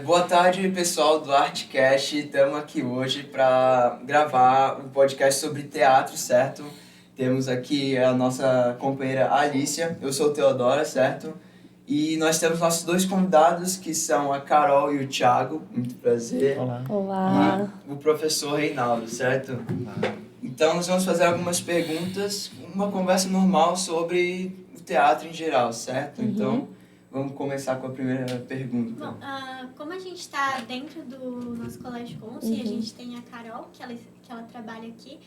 Boa tarde, pessoal do Artcast. Estamos aqui hoje para gravar um podcast sobre teatro, certo? Temos aqui a nossa companheira Alicia, eu sou o Teodora, certo? E nós temos nossos dois convidados, que são a Carol e o Thiago. Muito prazer. Olá. Olá. E o professor Reinaldo, certo? Olá. Então nós vamos fazer algumas perguntas, uma conversa normal sobre o teatro em geral, certo? Então vamos começar com a primeira pergunta. Bom, como a gente está dentro do nosso colégio Consul e a gente tem a Carol, que ela trabalha aqui,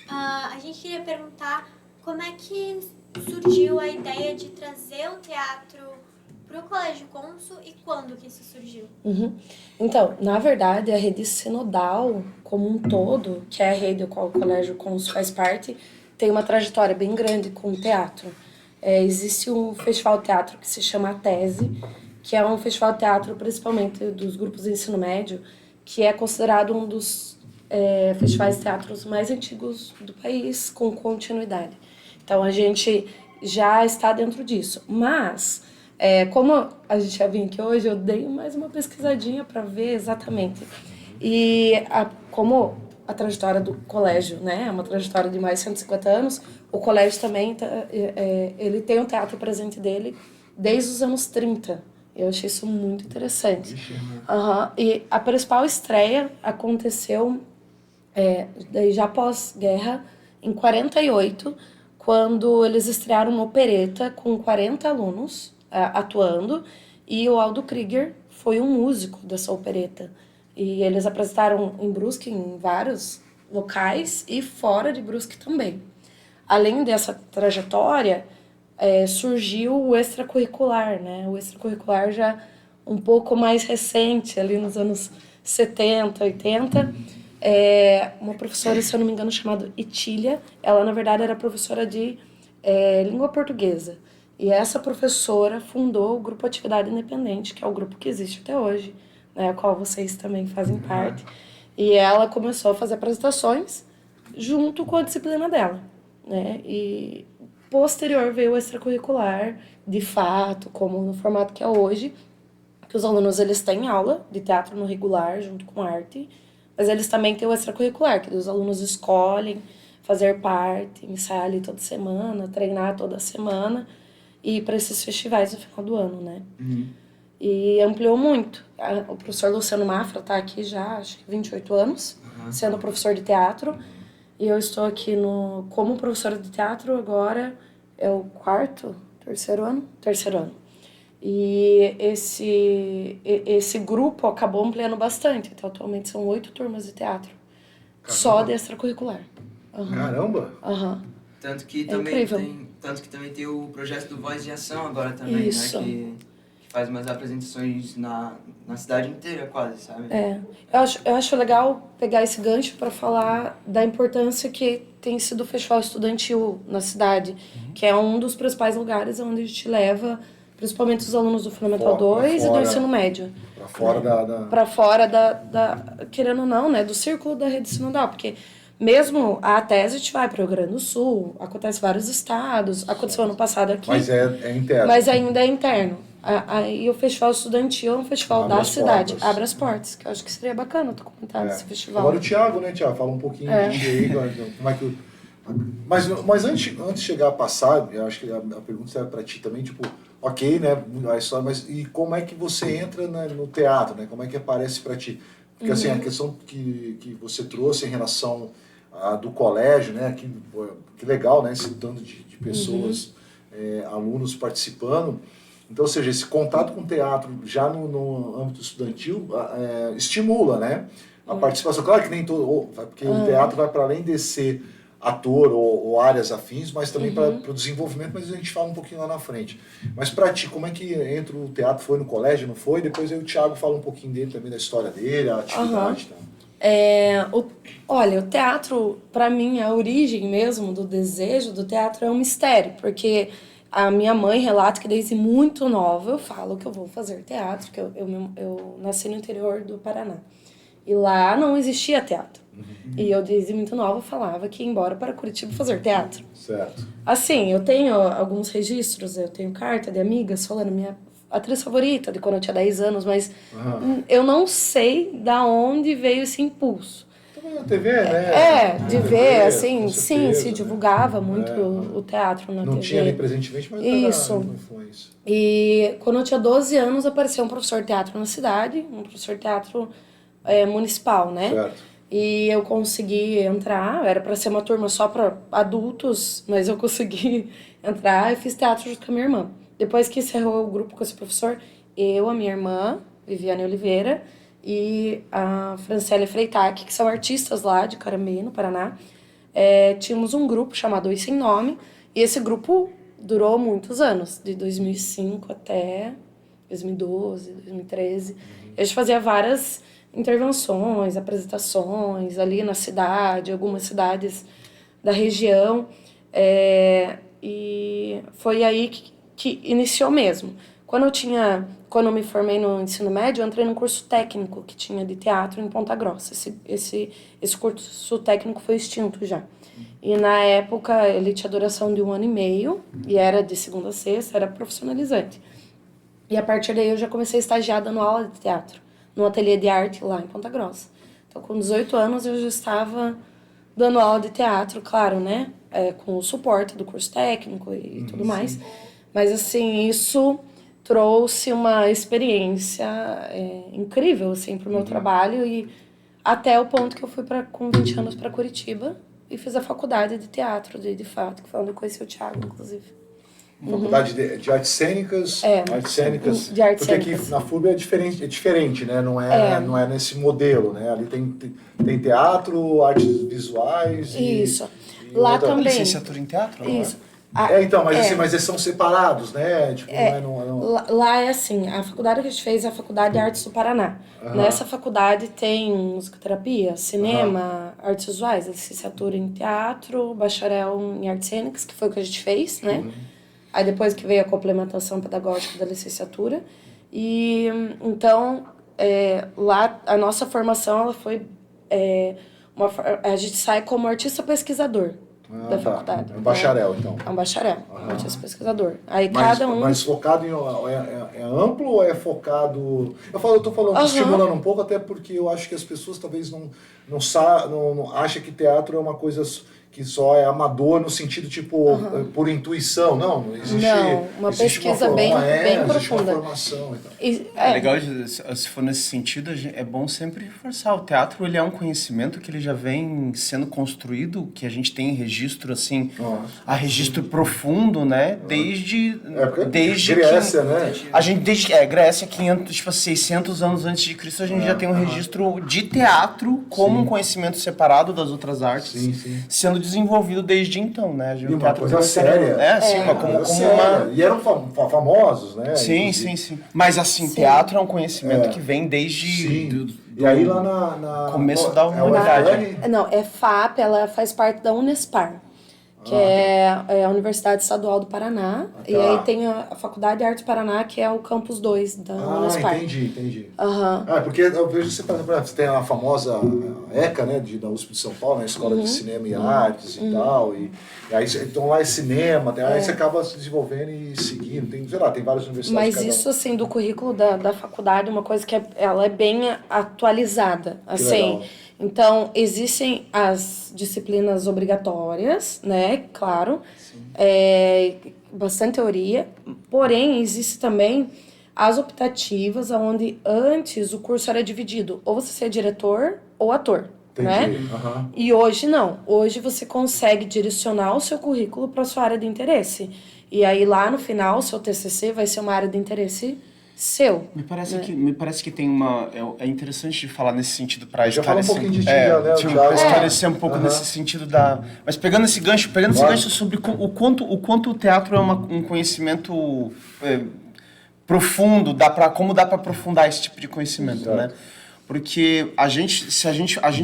a gente queria perguntar como é que surgiu a ideia de trazer o teatro para o colégio Consul e quando que isso surgiu? Então, na verdade, a rede sinodal como um todo, que é a rede do qual o colégio Consul faz parte, tem uma trajetória bem grande com o teatro. Existe um festival de teatro que se chama A Tese, que é um festival de teatro principalmente dos grupos de ensino médio, que é considerado um dos festivais de teatros mais antigos do país, com continuidade. Então, a gente já está dentro disso. Mas, como a gente já vinha aqui hoje, eu dei mais uma pesquisadinha para ver exatamente. E como a trajetória do colégio, né, é uma trajetória de mais de 150 anos, o colégio também ele tem o teatro presente dele desde os anos 30. Eu achei isso muito interessante. E a principal estreia aconteceu já pós-guerra, em 48, quando eles estrearam uma opereta com 40 alunos atuando, e o Aldo Krieger foi um músico dessa opereta. E eles apresentaram em Brusque, em vários locais, e fora de Brusque também. Além dessa trajetória, surgiu o extracurricular, né? O extracurricular já um pouco mais recente, ali nos anos 70, 80. Uma professora, se eu não me engano, chamada Itília, ela, na verdade, era professora de língua portuguesa. E essa professora fundou o Grupo Atividade Independente, que é o grupo que existe até hoje, né, a qual vocês também fazem parte. E ela começou a fazer apresentações junto com a disciplina dela, né? E posterior veio o extracurricular, de fato, como no formato que é hoje, que os alunos eles têm aula de teatro no regular junto com arte, mas eles também têm o extracurricular, que os alunos escolhem fazer parte, ensaiar ali toda semana, treinar toda semana e ir para esses festivais no final do ano, né? E ampliou muito. O professor Luciano Mafra está aqui já, acho que 28 anos, sendo professor de teatro. E eu estou aqui como professora de teatro agora, é o terceiro ano. E esse grupo acabou ampliando bastante. Então, atualmente são 8 turmas de teatro. Caramba. Só de extracurricular. Caramba! Tanto que incrível. também tem o projeto do Voz de Ação agora também, Isso. né? Que faz umas apresentações na cidade inteira quase, sabe? Eu acho legal pegar esse gancho para falar da importância que tem sido o festival estudantil na cidade, que é um dos principais lugares onde a gente leva, principalmente os alunos do Fundamental 2 e do ensino médio. Para fora Para fora querendo ou não, né, do círculo da rede sinodal, porque mesmo a tese a gente vai para o Rio Grande do Sul, acontece em vários estados, aconteceu ano passado aqui. Mas é interno. Mas ainda é interno. E o festival estudantil é um festival Abre da as cidade. portas. Abre as portas, que eu acho que seria bacana tu comentar desse festival. Agora o Thiago, né, Thiago? Fala um pouquinho aí, como é que... Mas antes de chegar a passar, eu acho que a pergunta serve para ti também, tipo, ok, né, a história, mas e como é que você entra no teatro, né? Como é que aparece para ti? Porque assim, a questão que você trouxe em relação do colégio, né, que legal, né, esse tanto de pessoas, alunos participando. Então, ou seja, esse contato com o teatro já no âmbito estudantil estimula, né, a participação. Claro que nem todo, porque o teatro vai para além de ser ator ou áreas afins, mas também para o desenvolvimento, mas a gente fala um pouquinho lá na frente. Mas para ti, como é que entra o teatro? Foi no colégio, não foi? Depois aí o Thiago fala um pouquinho dele também, da história dele, a atividade. Olha, o teatro, para mim, a origem mesmo do desejo do teatro é um mistério, porque a minha mãe relata que desde muito nova eu falo que eu vou fazer teatro, que eu nasci no interior do Paraná. E lá não existia teatro. E eu desde muito nova falava que ia embora para Curitiba fazer teatro. Certo. Assim, eu tenho alguns registros, eu tenho carta de amigas falando, atriz favorita de quando eu tinha 10 anos, mas eu não sei da onde veio esse impulso. Também na TV, né? De TV, ver, assim, com sim, certeza, se né? divulgava muito o teatro na TV. Não tinha nem presentemente, mas Isso. era influência. E quando eu tinha 12 anos, apareceu um professor de teatro na cidade, um professor de teatro municipal, né? Certo. E eu consegui entrar, era para ser uma turma só para adultos, mas eu consegui entrar e fiz teatro junto com a minha irmã. Depois que encerrou o grupo com esse professor, eu, a minha irmã, Viviane Oliveira, e a Franciele Freitag, que são artistas lá de Carambeí, no Paraná, tínhamos um grupo chamado Oi Sem Nome, e esse grupo durou muitos anos, de 2005 até 2012, 2013. A gente fazia várias intervenções, apresentações ali na cidade, algumas cidades da região, e foi aí que iniciou mesmo. Quando eu me formei no ensino médio, eu entrei num curso técnico que tinha de teatro em Ponta Grossa. Esse curso técnico foi extinto já. E na época ele tinha duração de 1 ano e meio, e era de segunda a sexta, era profissionalizante. E a partir daí eu já comecei a estagiar dando aula de teatro, no ateliê de arte lá em Ponta Grossa. Então, com 18 anos, eu já estava dando aula de teatro, claro, né? Com o suporte do curso técnico e tudo mais. Mas, assim, isso trouxe uma experiência incrível, assim, pro meu trabalho. E até o ponto que eu fui, com 20 anos, para Curitiba e fiz a faculdade de teatro, de fato, que foi onde eu conheci o Thiago, inclusive. Faculdade de artes cênicas. Artes cênicas. De artes porque cênicas. aqui na FURB é diferente, né? Não é nesse modelo, né? Ali tem teatro, artes visuais Isso. Lá outra também. Licenciatura em teatro? Não Isso. Então, mas assim, mas eles são separados, né? Tipo, não. Lá é assim, a faculdade que a gente fez é a Faculdade de Artes do Paraná. Nessa faculdade tem musicoterapia, cinema, artes visuais, licenciatura em teatro, bacharel em artes cênicas, que foi o que a gente fez, né? Aí depois que veio a complementação pedagógica da licenciatura. E então, lá a nossa formação ela foi... a gente sai como artista pesquisador da faculdade. É um bacharel, então. É um bacharel, um artista pesquisador. Aí cada um... Mas focado em... É amplo ou é focado... Eu tô falando, estimulando um pouco, até porque eu acho que as pessoas talvez não acham que teatro é uma coisa que só é amador no sentido, tipo, por intuição. Não existe... Não, uma pesquisa bem profunda. Uma formação e tal. É legal, se for nesse sentido, é bom sempre reforçar. O teatro, ele é um conhecimento que ele já vem sendo construído, que a gente tem registro, assim, a registro profundo, né? Desde Grécia, né? A gente, Grécia, 500, tipo, 600 anos antes de Cristo, a gente já tem um registro de teatro como um conhecimento separado das outras artes, sendo desenvolvido desde então, né? E uma coisa séria. E eram famosos, né? Sim. Mas, assim, teatro é um conhecimento que vem desde... E aí lá na começo da humanidade. Não, é FAP, ela faz parte da Unespar, que é a Universidade Estadual do Paraná. E aí tem a Faculdade de Artes do Paraná, que é o Campus 2 da Unespar. Entendi. Porque eu vejo você, por exemplo, você tem a famosa ECA, né, da USP de São Paulo, né, Escola de Cinema e Artes e tal. E aí, então lá é cinema, aí você acaba se desenvolvendo e seguindo. Tem várias universidades. Mas isso, assim, do currículo da faculdade, uma coisa que ela é bem atualizada, assim. Então, existem as disciplinas obrigatórias, né? Claro. Bastante teoria. Porém, existe também as optativas, onde antes o curso era dividido. Ou você ser diretor ou ator. Né? E hoje não. Hoje você consegue direcionar o seu currículo para a sua área de interesse. E aí, lá no final, o seu TCC vai ser uma área de interesse seu. Me parece que tem uma... É interessante de falar nesse sentido para esclarecer... Já fala um pouquinho de ti, para esclarecer um pouco nesse sentido da... Mas pegando esse gancho sobre o quanto o teatro é um conhecimento profundo, como dá para aprofundar esse tipo de conhecimento, né? Porque a gente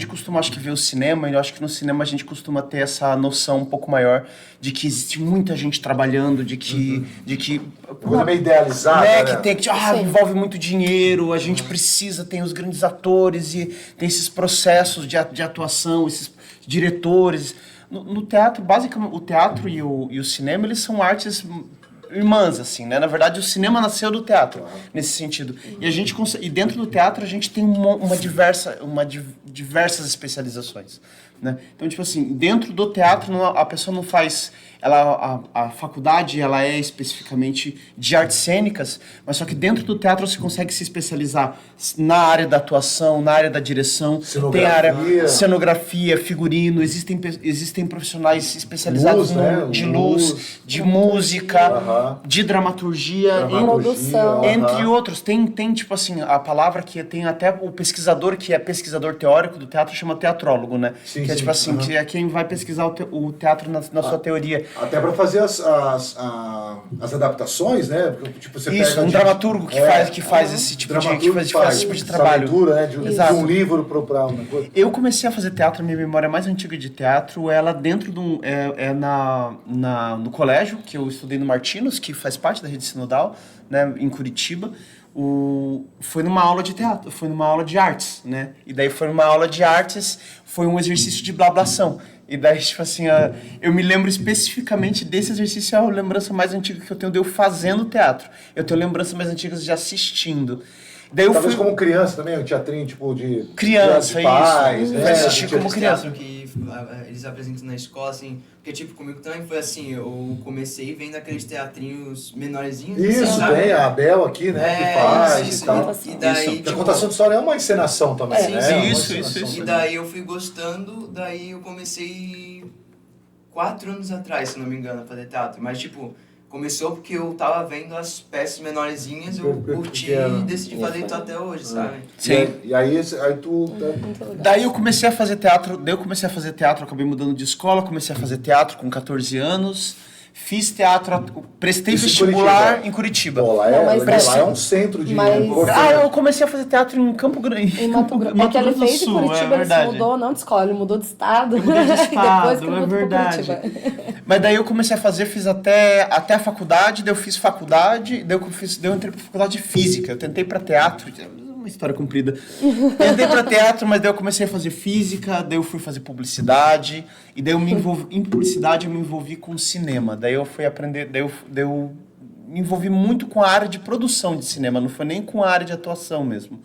costuma, acho que, ver o cinema, e eu acho que no cinema a gente costuma ter essa noção um pouco maior de que existe muita gente trabalhando, de que coisa meio idealizada, né? Que tem que envolve muito dinheiro, a gente precisa, tem os grandes atores e tem esses processos de atuação, esses diretores. No teatro, basicamente, o teatro e o cinema, eles são artes irmãs, assim, né? Na verdade, o cinema nasceu do teatro, nesse sentido. E dentro do teatro a gente tem diversas especializações, né? Então, tipo assim, dentro do teatro a pessoa não faz... A faculdade, ela é especificamente de artes cênicas, mas só que dentro do teatro você consegue se especializar na área da atuação, na área da direção, tem a área cenografia, figurino, existem profissionais especializados de luz, de música, de dramaturgia, produção, entre outros. Tem, tipo assim, a palavra que tem até o pesquisador, que é pesquisador teórico do teatro, chama teatrólogo, né? Sim, que é tipo assim, que é quem vai pesquisar o teatro na sua teoria. Até para fazer as adaptações, né? Tipo, você isso, pega dramaturgo que faz esse tipo de trabalho. Leitura, né? De um livro para uma coisa. Eu comecei a fazer teatro, minha memória mais antiga de teatro, ela dentro de no colégio, que eu estudei no Martinos, que faz parte da rede sinodal, né, em Curitiba. Foi numa aula de teatro, foi numa aula de artes, né? E daí foi numa aula de artes, foi um exercício de blablação. E daí, tipo assim, eu me lembro especificamente desse exercício, é a lembrança mais antiga que eu tenho de eu fazendo teatro. Eu tenho lembranças mais antigas de assistindo. Daí eu Talvez fui... como criança também, um teatrinho tipo de... Criança, de pais, isso. né? Vai assistir como criança. Que eles apresentam na escola, assim... Porque, tipo, comigo também foi assim, eu comecei vendo aqueles teatrinhos menorzinhos. Isso, assim, sabe? tem a Abel aqui, né, que faz isso, e tal. E daí, Tipo, a contação de história é uma encenação também, sim, né? sim, isso. E daí eu fui gostando, daí eu comecei 4 anos atrás, se não me engano, a fazer teatro. Mas, tipo, começou porque eu tava vendo as peças menorzinhas, eu curti e decidi fazer isso até hoje, sabe? Sim. E aí tu... Daí eu comecei a fazer teatro, acabei mudando de escola, comecei a fazer teatro com 14 anos. Fiz teatro, prestei vestibular em Curitiba. Pô, lá é um centro de... eu comecei a fazer teatro em Campo Grande. Em Mato Grosso. É que ele fez de Curitiba, ele se mudou, não de escola, ele mudou de estado. Eu mudei de estado, depois que ele mudou pra Curitiba. Mas daí eu comecei a fazer, fiz até a faculdade, daí eu fiz faculdade, daí eu entrei pra faculdade de física. Eu tentei pra teatro, uma história comprida. Tentei pra teatro, mas daí eu comecei a fazer física, daí eu fui fazer publicidade, e daí em publicidade eu me envolvi com cinema. Daí eu fui aprender, daí eu me envolvi muito com a área de produção de cinema, não foi nem com a área de atuação mesmo.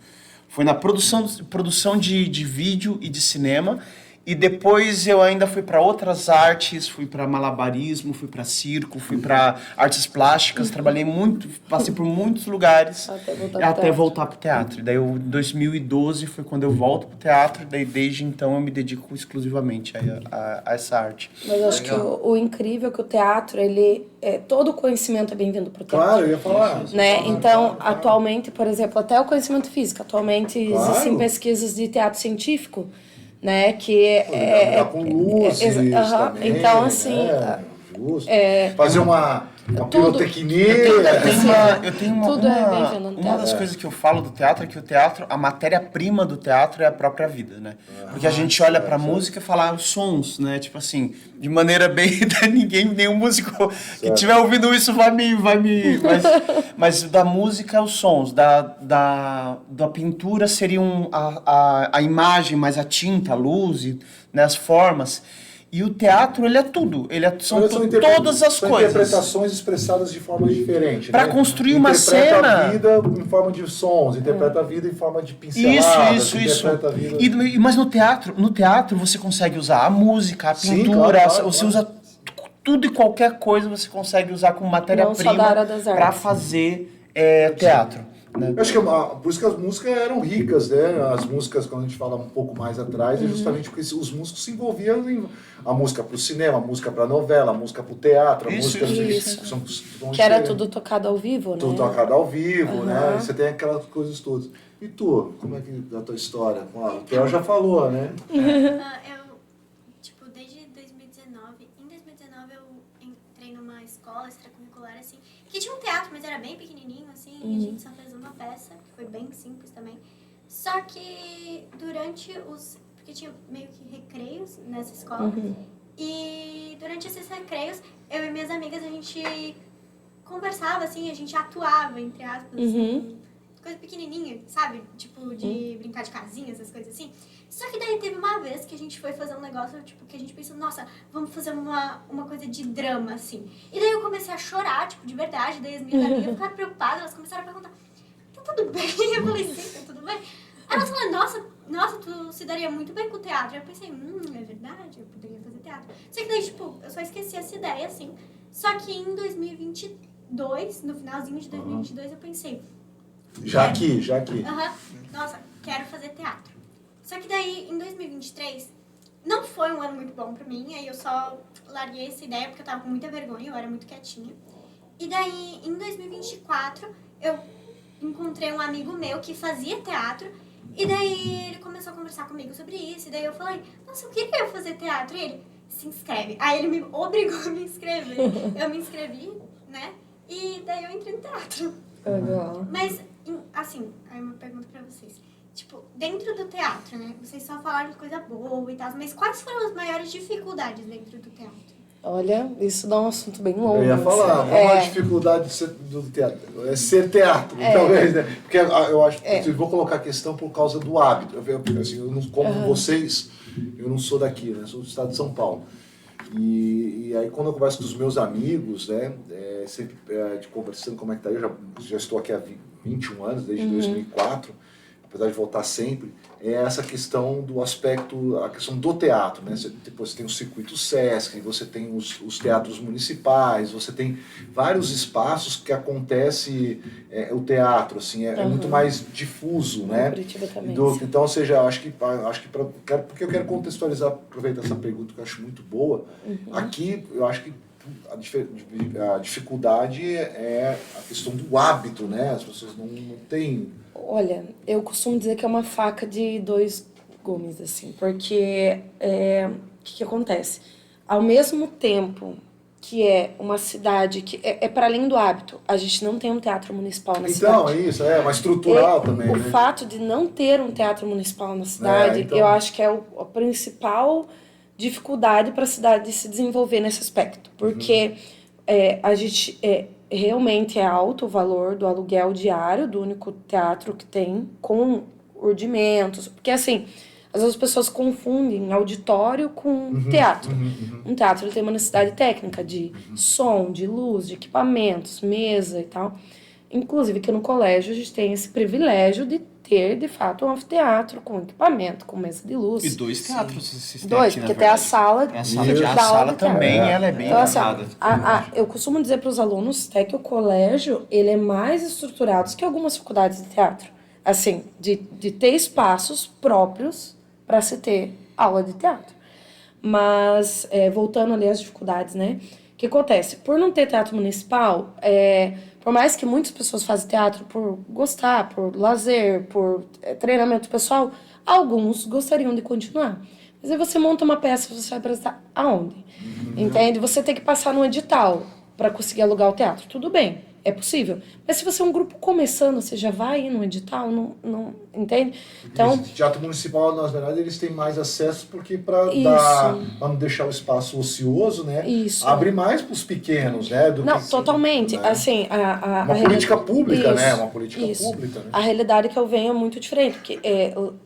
Foi na produção de vídeo e de cinema. E depois eu ainda fui para outras artes, fui para malabarismo, fui para circo, fui para artes plásticas, trabalhei muito, passei por muitos lugares até voltar pro teatro. E daí em 2012 foi quando eu volto pro teatro, daí desde então eu me dedico exclusivamente a essa arte. Mas eu acho que o incrível é que o teatro, todo o conhecimento é bem-vindo pro teatro. Claro, eu ia falar. Né? Então, atualmente, por exemplo, até o conhecimento físico, atualmente existem pesquisas de teatro científico, né, que com luzes também, então assim fazer uma pirotecnia. Eu tenho uma das coisas que eu falo do teatro é que o teatro, a matéria-prima do teatro é a própria vida, né? Porque a gente olha pra música e fala os sons, né? Tipo assim, de maneira bem... nenhum músico que estiver ouvindo isso vai me mas da música os sons, da pintura seriam a imagem, mais a tinta, a luz, né, as formas. E o teatro, ele é tudo. São todas as coisas. Interpretações expressadas de formas diferentes. Para construir uma cena. Interpreta a vida em forma de sons, interpreta a vida em forma de pinceladas. Isso. Mas no teatro você consegue usar a música, a pintura, você usa tudo e qualquer coisa você consegue usar como matéria-prima para fazer teatro. Né? Eu acho que por isso que as músicas eram ricas, né? As músicas, quando a gente fala um pouco mais atrás, é justamente porque os músicos se envolviam em a música para o cinema, a música para a novela, a música para o teatro, a música que era tudo tocado ao vivo, né? Tudo tocado ao vivo, né? Você tem aquelas coisas todas. E tu, como é que é a tua história? O Theo já falou, né? Desde 2019, em 2019 eu entrei numa escola extracurricular, assim, que tinha um teatro, mas era bem pequenininho, assim, e a gente só fez uma peça, que foi bem simples também. Só que porque tinha meio que recreios nessa escola, e durante esses recreios, eu e minhas amigas, a gente conversava, assim, a gente atuava, entre aspas, assim, coisa pequenininha, sabe? Tipo, de brincar de casinha, essas coisas assim. Só que daí teve uma vez que a gente foi fazer um negócio, tipo, que a gente pensou, nossa, vamos fazer uma coisa de drama, assim. E daí eu comecei a chorar, tipo, de verdade. Daí as minhas amigas ficaram preocupadas, elas começaram a perguntar, tá tudo bem? Eu falei, sim, tá tudo bem. Aí elas falaram, nossa, tu se daria muito bem com o teatro. Eu pensei, é verdade, eu poderia fazer teatro. Só que daí, tipo, eu só esqueci essa ideia, assim. Só que em 2022, no finalzinho de 2022, eu pensei... Já aqui. Nossa, quero fazer teatro. Só que daí, em 2023, não foi um ano muito bom pra mim. Aí eu só larguei essa ideia porque eu tava com muita vergonha, eu era muito quietinha. E daí, em 2024, eu encontrei um amigo meu que fazia teatro. E daí ele começou a conversar comigo sobre isso. E daí eu falei, nossa, eu queria fazer teatro. E ele, se inscreve. Aí ele me obrigou a me inscrever. Eu me inscrevi, né? E daí eu entrei no teatro. Legal. Mas, assim, aí uma pergunta pra vocês. Tipo, dentro do teatro, né? Vocês só falaram de coisa boa e tal, mas quais foram as maiores dificuldades dentro do teatro? Olha, isso dá um assunto bem longo. Eu ia falar, assim. a maior dificuldade do teatro é ser teatro, talvez, né? Porque eu acho que eu vou colocar a questão por causa do hábito. Assim, eu não, como vocês, eu não sou daqui, né? Sou do estado de São Paulo. E aí quando eu converso com os meus amigos, né? Sempre conversando como é que tá, eu já estou aqui há 21 anos, desde 2004, apesar de voltar sempre, é essa questão do aspecto, a questão do teatro, né? Depois você tem o circuito Sesc, você tem os teatros municipais, você tem vários espaços que acontece o teatro, assim, é muito mais difuso, né? Curitiba também, Então, ou seja, acho que porque eu quero contextualizar, aproveitar essa pergunta que eu acho muito boa, aqui eu acho que a dificuldade é a questão do hábito, né? As pessoas não têm... Olha, eu costumo dizer que é uma faca de dois gumes, assim, porque o que acontece? Ao mesmo tempo que é uma cidade que é para além do hábito, a gente não tem um teatro municipal na cidade. Então, é isso, uma estrutural também. O né? fato de não ter um teatro municipal na cidade, então... eu acho que é a principal dificuldade para a cidade se desenvolver nesse aspecto, porque a gente realmente é alto o valor do aluguel diário do único teatro que tem com urdimentos, porque assim, às vezes as pessoas confundem auditório com teatro. Um teatro ele tem uma necessidade técnica de som, de luz, de equipamentos, mesa e tal. Inclusive que no colégio a gente tem esse privilégio de ter, de fato, um anfiteatro com equipamento, com mesa de luz. E 2 teatros. Dois, porque tem a sala a sala também, ela é bem então, assim, usada. eu costumo dizer para os alunos até que o colégio ele é mais estruturado que algumas faculdades de teatro. Assim, de ter espaços próprios para se ter aula de teatro. Mas, voltando ali às dificuldades, né? O que acontece? Por não ter teatro municipal, por mais que muitas pessoas fazem teatro por gostar, por lazer, por treinamento pessoal, alguns gostariam de continuar. Mas aí você monta uma peça, você vai apresentar aonde? Entende? Você tem que passar no edital para conseguir alugar o teatro. Tudo bem, é possível. Mas se você é um grupo começando, você já vai ir no edital, não entende? Então, o teatro municipal, na verdade, eles têm mais acesso porque para não deixar o espaço ocioso, né? Isso. Abre mais para os pequenos, né? Totalmente. Né? Assim, uma política pública, né? Uma política pública. Né? A realidade que eu venho é muito diferente, porque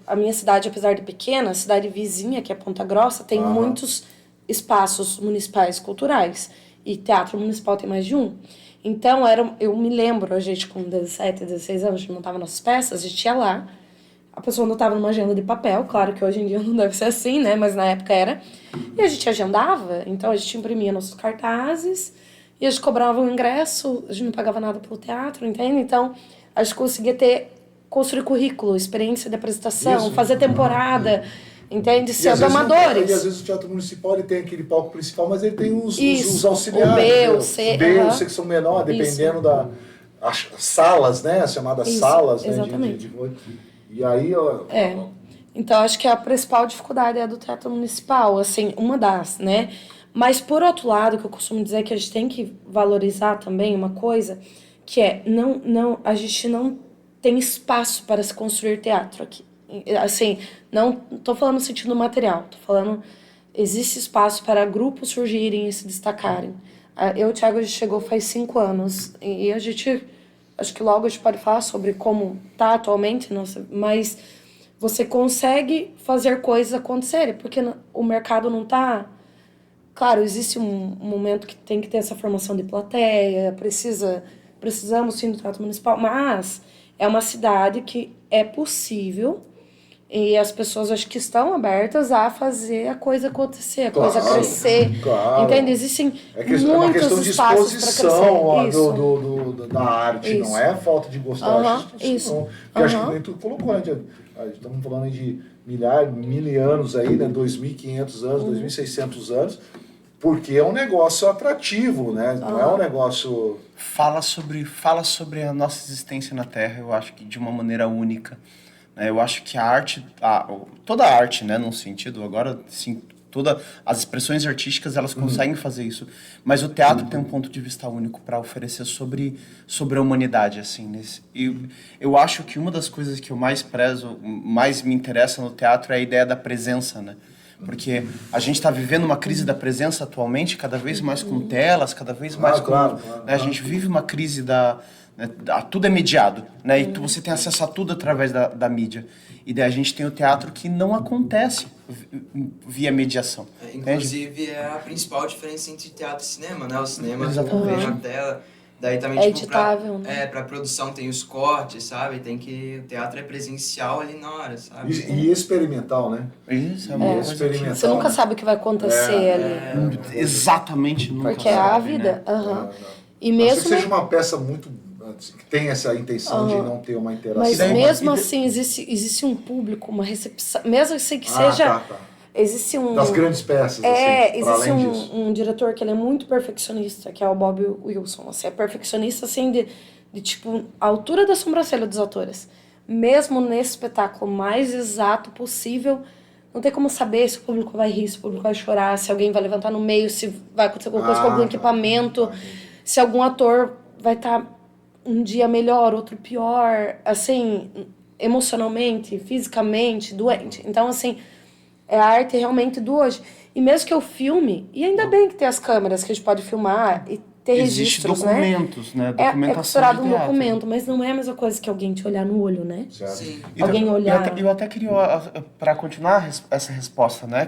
a minha cidade, apesar de pequena, a cidade vizinha, que é Ponta Grossa, tem muitos espaços municipais culturais. E teatro municipal tem mais de um. Então, eu me lembro, a gente com 17, 16 anos, a gente montava nossas peças, a gente ia lá, a pessoa anotava numa agenda de papel, claro que hoje em dia não deve ser assim, né, mas na época era, e a gente agendava, então a gente imprimia nossos cartazes, e a gente cobrava um ingresso, a gente não pagava nada pelo teatro, entende? Então, a gente conseguia construir currículo, experiência de apresentação, fazer temporada... Entende? Sendo amadores. E às vezes o teatro municipal ele tem aquele palco principal, mas ele tem os auxiliares. O B, né? o C. O B, o C que são menor, dependendo das salas, né? As chamadas salas. Exatamente. Né? E aí... Então, acho que a principal dificuldade é a do teatro municipal, assim, uma das, né? Mas, por outro lado, que eu costumo dizer que a gente tem que valorizar também uma coisa, que a gente não tem espaço para se construir teatro aqui. Assim, não tô falando no sentido material, tô falando existe espaço para grupos surgirem e se destacarem. Eu e o Thiago, a gente chegou faz 5 anos e a gente acho que logo a gente pode falar sobre como tá atualmente, nossa, mas você consegue fazer coisas acontecerem, porque o mercado não tá... Claro, existe um momento que tem que ter essa formação de plateia, precisamos sim do teatro municipal, mas é uma cidade que é possível e as pessoas acho que estão abertas a fazer a coisa acontecer, a coisa crescer. Claro. Entende? Existem É uma questão de espaços para exposição crescer. da arte, Isso. não é falta de gostar. Isso. Não. Porque acho que nem tu colocou, né? Estamos falando aí de mil anos aí, né? 2.500 anos, 2.600 anos, porque é um negócio atrativo, né? Não é um negócio... Fala sobre a nossa existência na Terra, eu acho que de uma maneira única. Eu acho que a arte, toda a arte, né, num sentido, agora sim, todas as expressões artísticas, elas conseguem fazer isso, mas o teatro tem um ponto de vista único para oferecer sobre a humanidade, assim, e eu acho que uma das coisas que eu mais prezo, mais me interessa no teatro é a ideia da presença, né? Porque a gente está vivendo uma crise da presença atualmente, cada vez mais com telas, cada vez mais com... Claro. Né, a gente vive uma crise tudo é mediado, né? E você tem acesso a tudo através da mídia. E daí a gente tem o teatro que não acontece via mediação. Inclusive, é a principal diferença entre teatro e cinema, né? O cinema tu Exatamente. vê na tela, daí também, É tipo, editável, né? pra produção tem os cortes, sabe? O teatro é presencial ali na hora, sabe? E experimental, né? Isso é uma coisa experimental. Você nunca sabe o que vai acontecer ali. Exatamente. Nunca Porque é a sabe, vida. né? Aham. E Mesmo mesmo... que seja uma peça muito... que tem essa intenção de não ter uma interação. Mas daí, mesmo assim, existe um público, uma recepção... Mesmo assim que seja... Tá. Existe um... Das grandes peças, assim, pra existe além disso. um diretor que ele é muito perfeccionista, que é o Bob Wilson. Assim, é perfeccionista, assim, de tipo, a altura da sobrancelha dos atores. Mesmo nesse espetáculo mais exato possível, não tem como saber se o público vai rir, se o público vai chorar, se alguém vai levantar no meio, se vai acontecer alguma coisa com algum equipamento, se algum ator vai estar um dia melhor, outro pior, assim, emocionalmente, fisicamente, doente. Então, assim, é a arte realmente do hoje. E mesmo que eu filme, e ainda bem que tem as câmeras que a gente pode filmar e ter Existe registros, documentos, né? É Documentação costurado de um teatro. documento, mas não é a mesma coisa que alguém te olhar no olho, né? Certo. Sim. Alguém olhar... Eu até queria, para continuar essa resposta, né,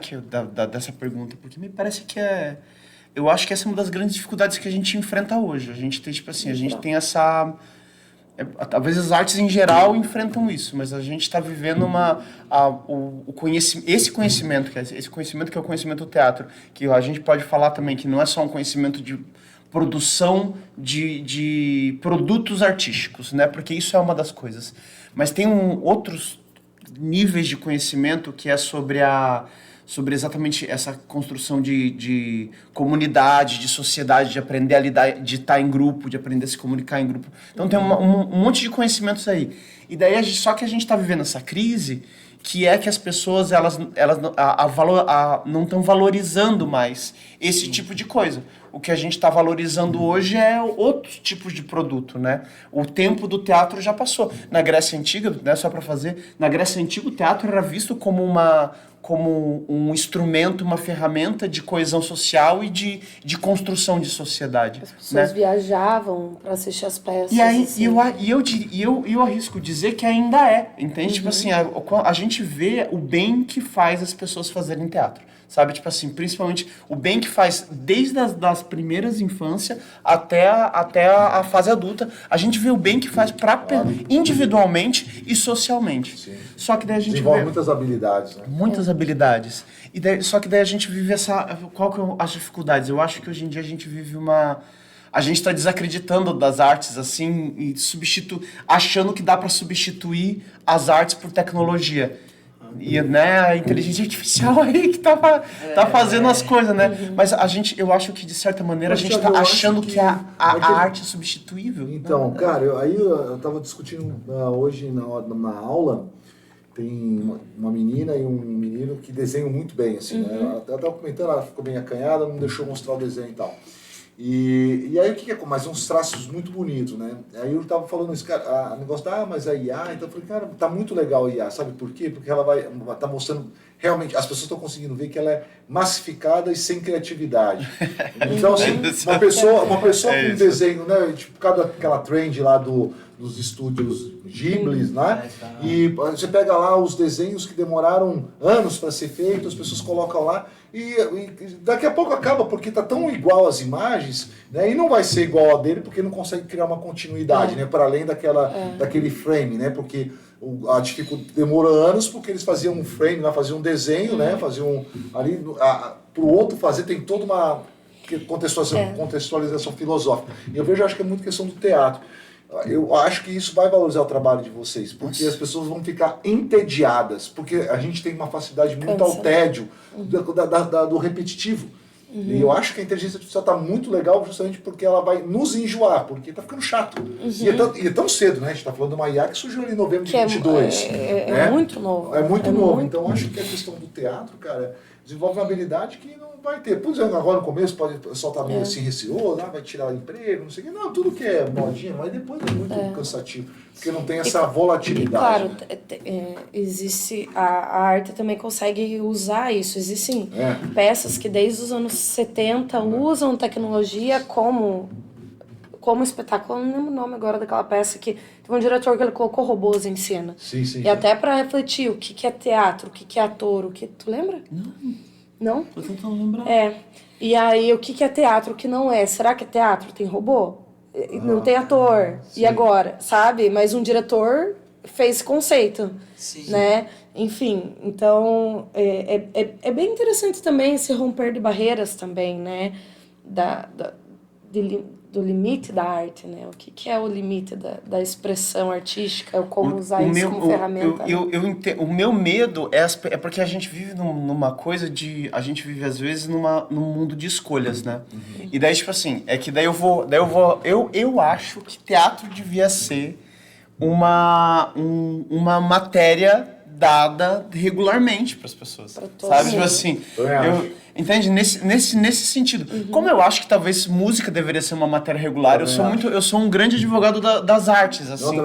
dessa pergunta, porque me parece que eu acho que essa é uma das grandes dificuldades que a gente enfrenta hoje. A gente tem, tipo assim, a gente tem essa... talvez as artes em geral enfrentam isso, mas a gente está vivendo esse conhecimento que é o conhecimento do teatro, que a gente pode falar também que não é só um conhecimento de produção de produtos artísticos, né? Porque isso é uma das coisas. Mas tem outros níveis de conhecimento que é sobre exatamente essa construção de comunidade, de sociedade, de aprender a lidar, de estar em grupo, de aprender a se comunicar em grupo. Então tem um monte de conhecimentos aí. E daí só que a gente está vivendo essa crise, que é que as pessoas elas não estão valorizando mais esse tipo de coisa. O que a gente está valorizando hoje é outros tipos de produto, né? O tempo do teatro já passou. Na Grécia Antiga, né, só para fazer, na Grécia Antiga o teatro era visto como um instrumento, uma ferramenta de coesão social e de construção de sociedade. As pessoas né? viajavam para assistir as peças. E aí, assim. eu arrisco dizer que ainda é, entende? Tipo assim, a gente vê o bem que faz as pessoas fazerem teatro, sabe? Tipo assim, principalmente o bem que faz desde das primeiras infâncias até a fase adulta. A gente vê o bem que faz individualmente e socialmente. Sim. Só que daí a gente Desenvolve vê... muitas habilidades, né? Muitas habilidades. E daí, só que daí a gente vive qual que são as dificuldades? Eu acho que hoje em dia a gente vive a gente está desacreditando das artes, assim, e achando que dá para substituir as artes por tecnologia. E, né, a inteligência artificial aí que tá fazendo as coisas, né? Mas eu acho que, de certa maneira, a gente está achando que a arte é substituível. Então, cara, eu tava discutindo hoje na aula. Tem uma menina e um menino que desenham muito bem, assim, né? Ela tava comentando, ela ficou bem acanhada, não deixou mostrar o desenho e tal. E aí o que é? Mas uns traços muito bonitos, né? Aí eu tava falando isso, cara, o negócio mas a IA, então eu falei, cara, tá muito legal a IA, sabe por quê? Porque ela tá mostrando, realmente, as pessoas estão conseguindo ver que ela é massificada e sem criatividade. Então, assim, uma pessoa com um desenho, né? Tipo, aquela trend lá do dos estúdios Ghibli, né? Tá. E você pega lá os desenhos que demoraram anos para ser feitos, as pessoas colocam lá e daqui a pouco acaba porque tá tão igual as imagens, né? E não vai ser igual a dele porque não consegue criar uma continuidade, né? Para além daquele frame, né? Porque a dificuldade demorou anos porque eles faziam um frame, lá faziam um desenho, né? Faziam ali pro outro fazer tem toda uma contextualização filosófica. E eu vejo, acho que é muito questão do teatro. Eu acho que isso vai valorizar o trabalho de vocês, porque as pessoas vão ficar entediadas, porque a gente tem uma facilidade muito ao tédio do repetitivo. E eu acho que a inteligência artificial está muito legal justamente porque ela vai nos enjoar, porque está ficando chato. E é tão cedo, né? A gente está falando de uma IA que surgiu ali em novembro de 2022. É muito novo. É muito novo. Então eu acho que a questão do teatro, cara, desenvolve uma habilidade que não vai ter. Por exemplo, agora no começo pode soltar meio assim receoso, vai tirar o emprego, não sei o quê. Não, tudo que é modinha, mas depois é muito cansativo. Porque não tem essa volatilidade. E claro, existe. A arte também consegue usar isso. Existem peças que desde os anos 70 usam tecnologia como espetáculo. Eu não lembro o nome agora daquela peça que teve um diretor que ele colocou robôs em cena. Sim. Até para refletir o que é teatro, o que é ator, tu lembra? Não? Tô tentando lembrar. E aí, o que é teatro, o que não é? Será que é teatro? Tem robô? Não tem ator. Sim. E agora? Sabe? Mas um diretor fez esse conceito. Sim. Né? Enfim, então é bem interessante também esse romper de barreiras também, né? Do limite da arte, né? O que é o limite da expressão artística, como usar isso como ferramenta. O meu medo é porque a gente vive numa coisa de... A gente vive, às vezes, num mundo de escolhas, né? E daí, tipo assim, eu acho que teatro devia ser uma matéria dada regularmente para as pessoas. Pra todo sabe? mundo. Tipo assim, entende? Nesse sentido. Como eu acho que talvez música deveria ser uma matéria regular, eu sou um grande advogado das artes, assim,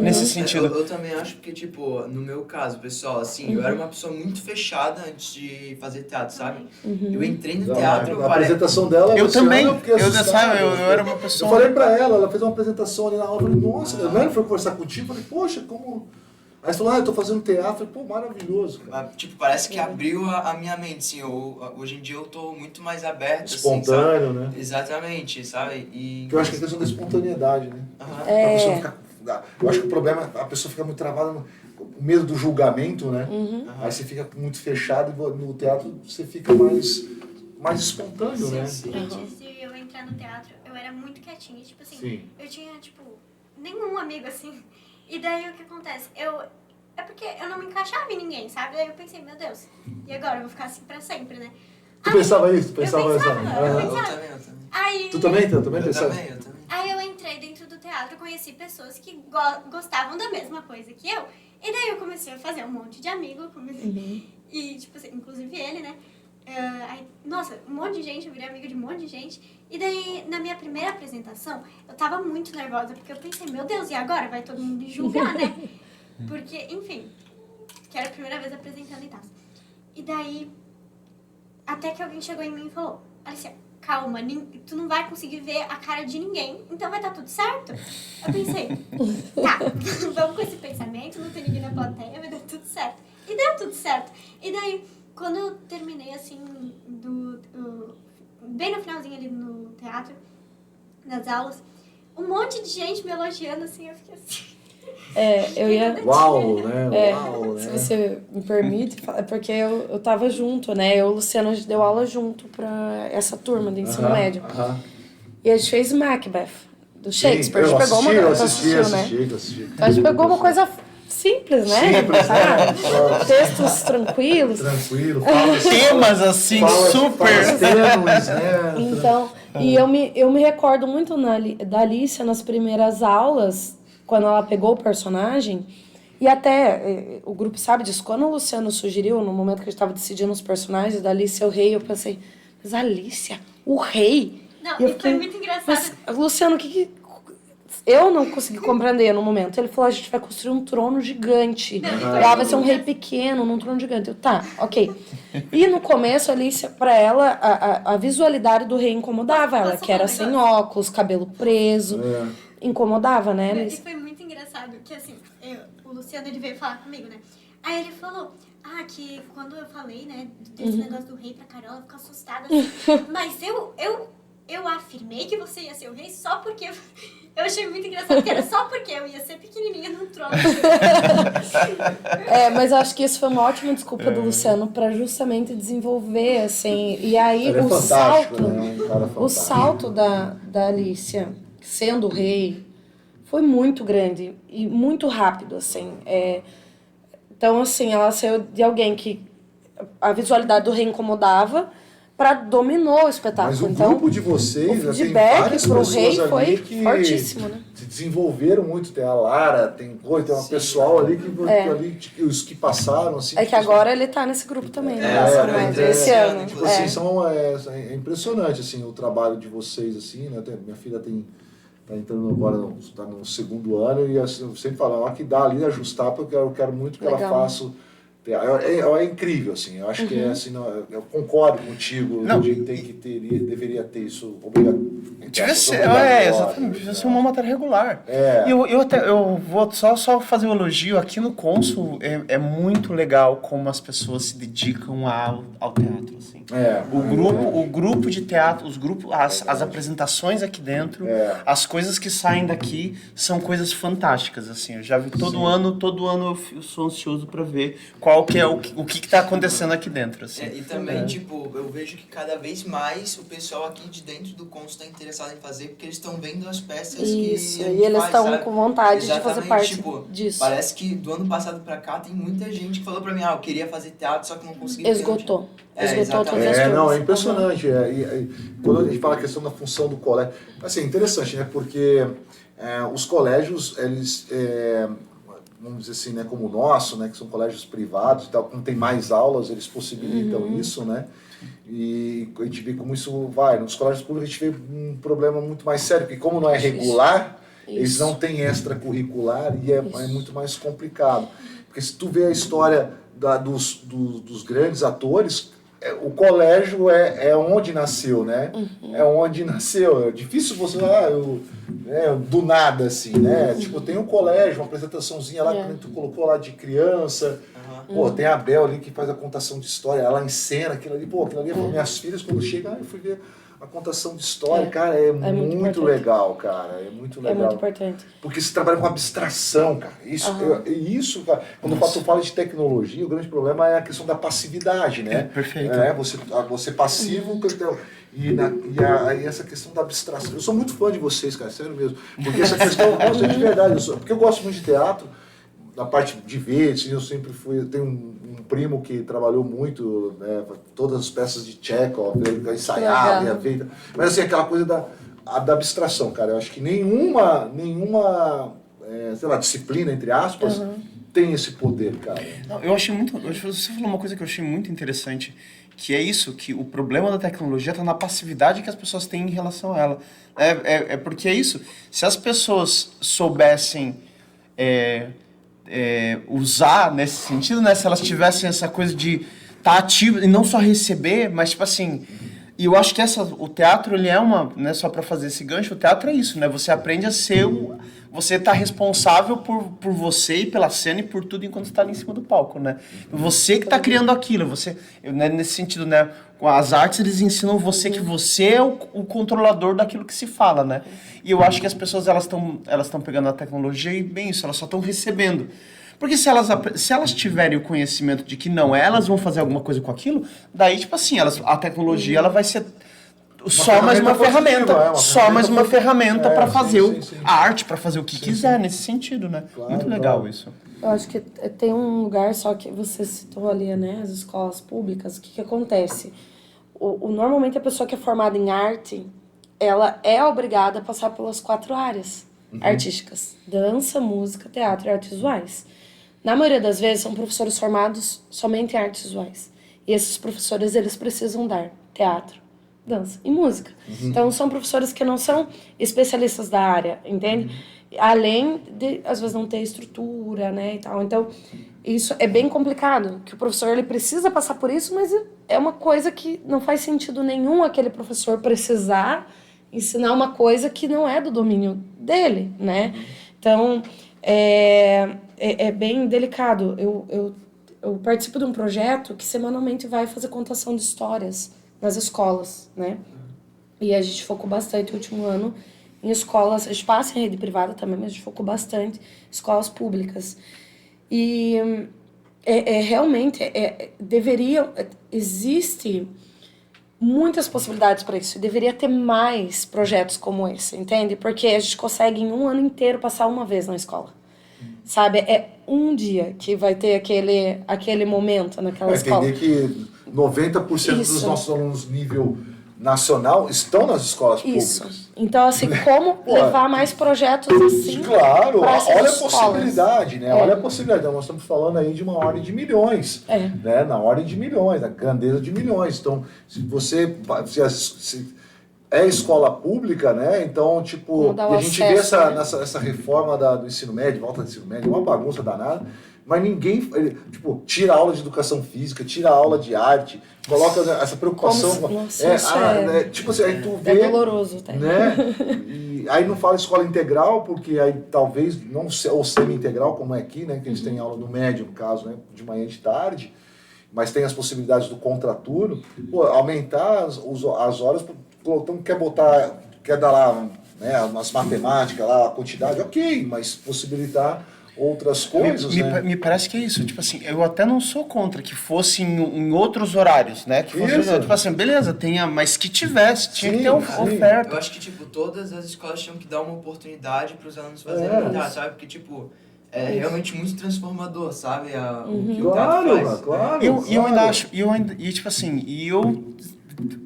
nesse sentido. Eu também acho que, tipo, no meu caso, pessoal, assim, eu era uma pessoa muito fechada antes de fazer teatro, sabe? Eu entrei no teatro... A apresentação dela... Eu também. Eu era uma pessoa... Eu falei pra ela fez uma apresentação ali na aula, eu falei, nossa, ela foi conversar contigo, eu falei, poxa, como... Aí você falou, eu tô fazendo teatro, eu falei, pô, maravilhoso, cara. Tipo, parece que abriu a minha mente, assim, hoje em dia eu tô muito mais aberto, espontâneo, assim, né? Exatamente, sabe? Que eu acho que é a questão da espontaneidade, né? A pessoa fica, eu acho que o problema é a pessoa fica muito travada no medo do julgamento, né? Aí você fica muito fechado e no teatro você fica mais espontâneo, né? Antes de eu entrar no teatro, eu era muito quietinha, tipo assim, eu tinha, tipo, nenhum amigo, assim... E daí o que acontece? É porque eu não me encaixava em ninguém, sabe? Daí eu pensei, meu Deus, e agora? Eu vou ficar assim pra sempre, né? Tu pensava isso? Eu pensava. Eu também. Aí, Tu também pensava? Eu também. Aí eu entrei dentro do teatro, conheci pessoas que gostavam da mesma coisa que eu. E daí eu comecei a fazer um monte de amigos. E, tipo assim, inclusive ele, né? Aí, nossa, um monte de gente, eu virei amiga de um monte de gente. E daí, na minha primeira apresentação, eu tava muito nervosa, porque eu pensei, meu Deus, e agora? Vai todo mundo me julgar, né? Porque, enfim, que era a primeira vez apresentando e tal. E daí, até que alguém chegou em mim e falou, Alicia, calma, tu não vai conseguir ver a cara de ninguém, então vai dar tudo certo? Eu pensei, tá, vamos com esse pensamento, não tem ninguém na plateia, vai dar tudo certo. E deu tudo certo. E daí, quando eu terminei, assim, bem no finalzinho ali no teatro, nas aulas, um monte de gente me elogiando, assim, eu fiquei assim... Eu ia... Uau, né? Uau, né? Se você me permite, é porque eu tava junto, né? Eu e o Luciano, a gente deu aula junto pra essa turma do ensino médio. E a gente fez Macbeth, do Shakespeare. A gente pegou uma coisa... assisti. Então a gente pegou uma coisa... simples, né? Textos tranquilos. Temas assim, super tênues, né? Então, e eu me recordo muito da Alicia nas primeiras aulas, quando ela pegou o personagem, e até o grupo sabe disso, quando o Luciano sugeriu, no momento que a gente estava decidindo os personagens da Alicia, o rei, eu pensei, mas Alicia, o rei? Não, e foi muito engraçado. Mas, Luciano, o que eu não consegui compreender no momento. Ele falou, a gente vai construir um trono gigante. Ela vai ser um rei pequeno num trono gigante. Eu, tá, ok. E no começo, a Alicia, pra ela, a visualidade do rei incomodava ela, que era sem óculos, cabelo preso. Incomodava, né, Alicia? E foi muito engraçado que, assim, o Luciano, ele veio falar comigo, né? Aí ele falou, que quando eu falei, né, desse negócio do rei pra Carol, ela ficou assustada, assim. Mas eu afirmei que você ia ser o rei só porque... Eu achei muito engraçado, que era só porque eu ia ser pequenininha no trono. Mas eu acho que isso foi uma ótima desculpa do Luciano pra justamente desenvolver, assim, e aí Ele é o fantástico, salto, né? Um cara o fantástico. salto da Alicia sendo rei foi muito grande e muito rápido, assim. Então, assim, ela saiu de alguém que a visualidade do rei incomodava para dominou o espetáculo. Mas o então, grupo de vocês, o tem feedback várias pro pessoas rei ali foi que fortíssimo, né? se desenvolveram muito. Tem a Lara, tem um pessoal ali que os que passaram assim. É que agora ele tá nesse grupo também, né? agora eu entrei Esse ano. Tipo assim, é impressionante assim o trabalho de vocês assim, né? Minha filha tá entrando agora tá no segundo ano e assim, eu sempre falo, que dá ali ajustar porque eu quero muito que ela faça. É incrível, assim. Eu acho que é assim, eu concordo contigo. Não. Deveria ter isso obrigatório. Exatamente. Devia ser uma matéria regular. E eu vou só fazer um elogio. Aqui no Consul é muito legal como as pessoas se dedicam ao teatro, assim. O grupo de teatro, as apresentações aqui dentro, as coisas que saem daqui são coisas fantásticas, assim. Eu já vi todo ano eu sou ansioso para ver qual que é o que tá acontecendo aqui dentro, assim. E também, tipo, eu vejo que cada vez mais o pessoal aqui de dentro do Consul tá interessado em fazer, porque eles estão vendo as peças Isso, que a gente e eles faz, estão sabe? com vontade Exatamente, de fazer parte tipo, disso. Parece que do ano passado pra cá tem muita gente que falou pra mim, eu queria fazer teatro, só que não consegui. Esgotou. Esgotou todas as É turmas. impressionante. Quando a gente fala a questão da função do colégio, assim, é interessante, né? Porque os colégios, eles, vamos dizer assim, né, como o nosso, né, que são colégios privados e tal, quando tem mais aulas, eles possibilitam isso, né? E a gente vê como isso vai. Nos colégios públicos a gente vê um problema muito mais sério, porque como não é regular, eles não têm extracurricular e é muito mais complicado. Porque se tu vê a história dos grandes atores, o colégio é onde nasceu, né? É onde nasceu. É difícil você do nada, assim, né? Tipo, tem um colégio, uma apresentaçãozinha lá que tu colocou lá de criança. Pô, tem a Bel ali que faz a contação de história, ela encena aquilo ali. Pô, aquilo ali, minhas filhas, quando chegam, eu fui ver a contação de história, cara, é muito legal, cara. É muito legal. É muito importante. Porque você trabalha com abstração, cara. Isso, cara, quando tu fala de tecnologia, o grande problema é a questão da passividade, né? Perfeito. Você passivo, e essa questão da abstração. Eu sou muito fã de vocês, cara, sério mesmo. Porque essa questão, nossa, de verdade, porque eu gosto muito de teatro, na parte de ver, assim, eu sempre fui. Eu tenho um primo que trabalhou muito, né, todas as peças de Chekhov, ele ensaiava, ia ver. Mas assim, aquela coisa da abstração, cara. Eu acho que nenhuma sei lá, disciplina, entre aspas, tem esse poder, cara. Não, você falou uma coisa que eu achei muito interessante, que é isso, que o problema da tecnologia está na passividade que as pessoas têm em relação a ela. Porque é isso, se as pessoas soubessem usar nesse sentido, né, se elas tivessem essa coisa de estar ativo e não só receber, mas tipo assim, e eu acho que o teatro, ele é né, só para fazer esse gancho, o teatro é isso, né, você aprende a ser você tá responsável por você e pela cena e por tudo enquanto está ali em cima do palco, né? Você que está criando aquilo, né, nesse sentido, né? As artes, eles ensinam você que você é o controlador daquilo que se fala, né? E eu acho que as pessoas, elas estão pegando a tecnologia e bem isso, elas só estão recebendo. Porque se elas tiverem o conhecimento de que não, elas vão fazer alguma coisa com aquilo, daí, tipo assim, a tecnologia, ela vai ser só mais uma ferramenta para fazer a arte, para fazer o que quiser nesse sentido, né? Claro, muito legal isso. Eu acho que tem um lugar só que você citou ali, né? As escolas públicas. O que acontece? Normalmente a pessoa que é formada em arte, ela é obrigada a passar pelas 4 áreas artísticas: dança, música, teatro e artes visuais. Na maioria das vezes são professores formados somente em artes visuais. E esses professores, eles precisam dar teatro, dança e música. Então, são professores que não são especialistas da área, entende? Além de, às vezes, não ter estrutura, né, e tal. Então, isso é bem complicado, que o professor, ele precisa passar por isso, mas é uma coisa que não faz sentido nenhum aquele professor precisar ensinar uma coisa que não é do domínio dele, né? Então, é bem delicado. Eu participo de um projeto que semanalmente vai fazer contação de histórias nas escolas, né? E a gente focou bastante no último ano em escolas, a gente passa em rede privada também, mas a gente focou bastante em escolas públicas. E realmente existe muitas possibilidades para isso. Deveria ter mais projetos como esse, entende? Porque a gente consegue em um ano inteiro passar uma vez na escola. Sabe? É um dia que vai ter aquele momento naquela escola. Entender que 90% dos nossos alunos nível nacional estão nas escolas públicas. Então, assim, como levar mais projetos assim? Claro, olha a escolas. possibilidade, né? Olha a possibilidade. Nós estamos falando aí de uma ordem de milhões, né? Na ordem de milhões, na grandeza de milhões. Então, se é escola pública, né? Então, tipo, a gente vê essa reforma do ensino médio, volta do ensino médio, uma bagunça danada, mas ninguém, tipo, tira a aula de educação física, tira a aula de arte, coloca essa preocupação. Tipo assim, aí tu vê. É doloroso, tá? Né? E aí não fala escola integral, porque aí talvez, não ou semi-integral, como é aqui, né? Que eles têm aula no médio, no caso, né? De manhã e de tarde, mas tem as possibilidades do contraturno. Pô, aumentar as horas, então quer dar lá, né, umas matemáticas lá, a quantidade, ok, mas possibilitar outras coisas, né? Me parece que é isso. Tipo assim, eu até não sou contra que fosse em outros horários, né? Que fosse, tipo assim, beleza, mas que tivesse, tinha que ter oferta. Eu acho que, tipo, todas as escolas tinham que dar uma oportunidade para os alunos fazerem, sabe? Porque, tipo, é realmente muito transformador, sabe? O que o teatro faz. Claro. E eu ainda acho, tipo assim,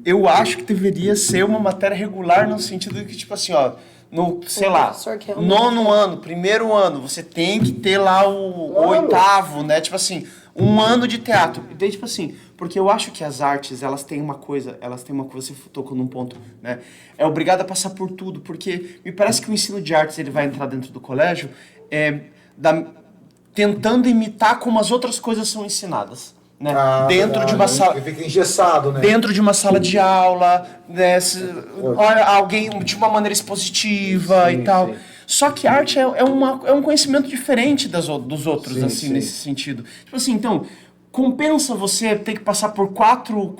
eu acho que deveria ser uma matéria regular no sentido de que, tipo assim, ó, no, sei lá, nono ano, primeiro ano, você tem que ter lá o oitavo, né? Tipo assim, um ano de teatro. E daí, tipo assim, porque eu acho que as artes, elas têm uma coisa, você tocou num ponto, né? É obrigado a passar por tudo, porque me parece que o ensino de artes, ele vai entrar dentro do colégio, tentando imitar como as outras coisas são ensinadas. Né? Dentro de uma sala, fica engessado, né? Dentro de uma sala de aula, né? Alguém de uma maneira expositiva e tal. Sim. Só que arte é um conhecimento diferente dos outros, nesse sentido. Tipo assim, então, compensa você ter que passar por quatro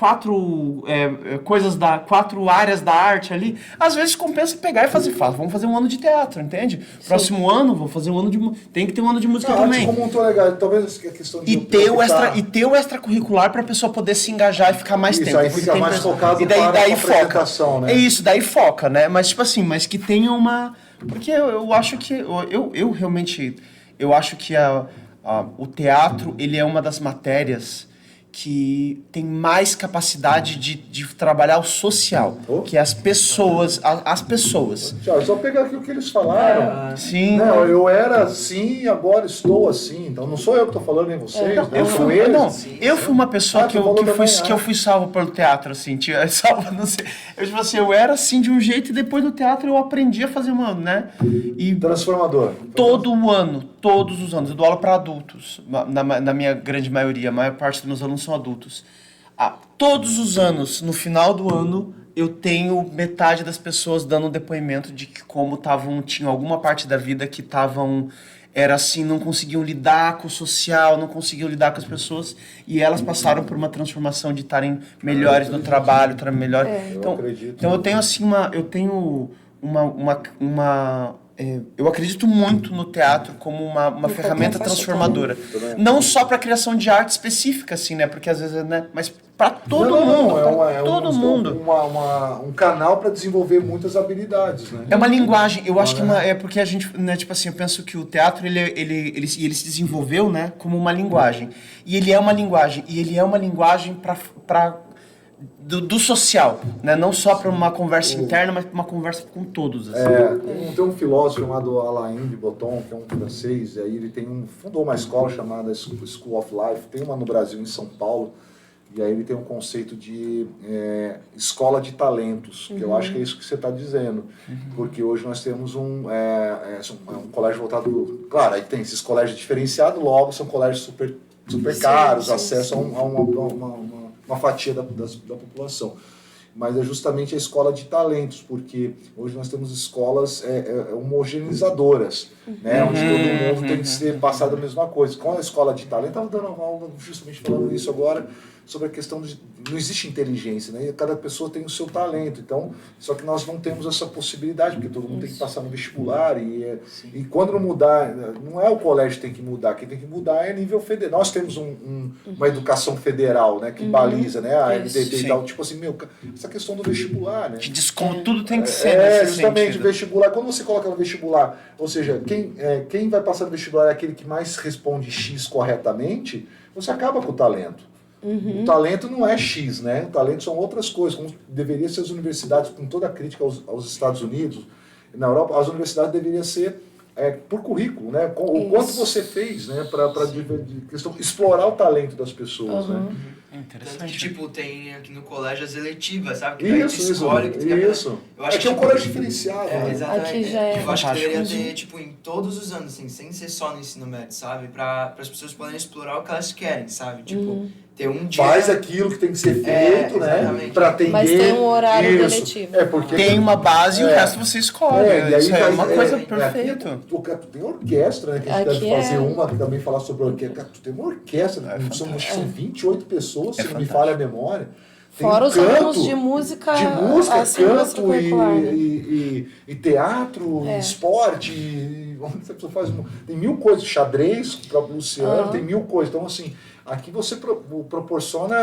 áreas da arte ali. Às vezes compensa pegar e fazer, vamos fazer um ano de teatro, entende? Próximo ano, vou fazer um ano de tem que ter um ano de música também. Como um legal, talvez a questão de ter o extracurricular para a pessoa poder se engajar e ficar mais tempo. Aí fica mais focado daí foca. Né? É isso, daí foca, né? Mas tipo assim, mas que tenha uma... Porque eu acho que... Eu realmente... Eu acho que o teatro, ele é uma das matérias que tem mais capacidade de trabalhar o social, que é as pessoas. Só pegar aqui o que eles falaram. Sim. Não, eu era assim e agora estou assim. Então não sou eu que estou falando, nem vocês. Eu fui uma pessoa que eu fui salvo pelo teatro, assim. Não sei. Eu era assim de um jeito e depois do teatro eu aprendi a fazer uma, né? E transformador. Todos os anos. Eu dou aula para adultos, na minha grande maioria. A maior parte dos meus alunos são adultos. Todos os anos, no final do ano, eu tenho metade das pessoas dando um depoimento de que como tinham alguma parte da vida que era assim, não conseguiam lidar com o social, não conseguiam lidar com as pessoas, e elas passaram por uma transformação de estarem melhores no trabalho, estarem melhores. Então eu tenho assim eu acredito muito no teatro como uma ferramenta transformadora. Não só para a criação de arte específica, assim, né? Porque às vezes, né? Mas para todo mundo. Todo mundo. Um canal para desenvolver muitas habilidades, né? É uma linguagem. Eu acho que é porque a gente, né? Tipo assim, eu penso que o teatro ele se desenvolveu, né? Como uma linguagem. E ele é uma linguagem. E ele é uma linguagem para do social, né? Não só para uma conversa interna, mas para uma conversa com todos. Assim. Tem um filósofo chamado Alain de Botton, que é um francês, e aí ele fundou uma escola chamada School of Life, tem uma no Brasil, em São Paulo, e aí ele tem um conceito de escola de talentos, que eu acho que é isso que você está dizendo, porque hoje nós temos um colégio voltado... Claro, aí tem esses colégios diferenciados, logo são colégios super caros, acesso a uma fatia da população. mas é justamente a escola de talentos, porque hoje nós temos escolas homogeneizadoras, né? Onde todo mundo tem que ser passado a mesma coisa. Com a escola de talento, estava dando uma aula justamente falando isso agora, sobre a questão de não existe inteligência, né? Cada pessoa tem o seu talento, então, só que nós não temos essa possibilidade, porque todo mundo tem que passar no vestibular e quando não mudar, não é o colégio que tem que mudar, quem tem que mudar é nível federal. Nós temos uma educação federal, né, que baliza, né, a NTT e tal, tipo assim, essa questão do vestibular, né? Que diz como tudo tem que ser nesse justamente, sentido. o vestibular, quando você coloca no vestibular, ou seja, quem vai passar no vestibular é aquele que mais responde X corretamente, você acaba com o talento. O talento não é X, né? O talento são outras coisas, como deveria ser as universidades, com toda a crítica aos Estados Unidos, na Europa, as universidades deveriam ser por currículo, né? O quanto você fez, né? Para explorar o talento das pessoas, né? Tanto que, tipo, tem aqui no colégio as eletivas, sabe? Que daí tu escolhe, que tu isso. Eu acho que é um colégio diferenciado, né? Exatamente. Aqui já é Eu acho que deveria fantástico. ter, tipo, em todos os anos, assim, sem ser só no ensino médio, sabe? Para as pessoas poderem explorar o que elas querem, sabe? Tipo, ter um dia... Faz aquilo que tem que ser feito, né? exatamente. Para atender. Mas tem um horário isso. deletivo. Porque Tem uma base e o resto você escolhe. e aí Isso é uma coisa aqui perfeita. tu tem orquestra, né? Que a gente Aqui deve fazer é. uma, também falar sobre orquestra. Tu tem uma orquestra, são 28 pessoas, se não me falha a memória. Tem Fora os canto, alunos de música, assim, canto extracurricular, né? e teatro, esporte, a pessoa faz tem 1000 coisas, xadrez para o Luciano, tem 1000 coisas. Então, assim, aqui você proporciona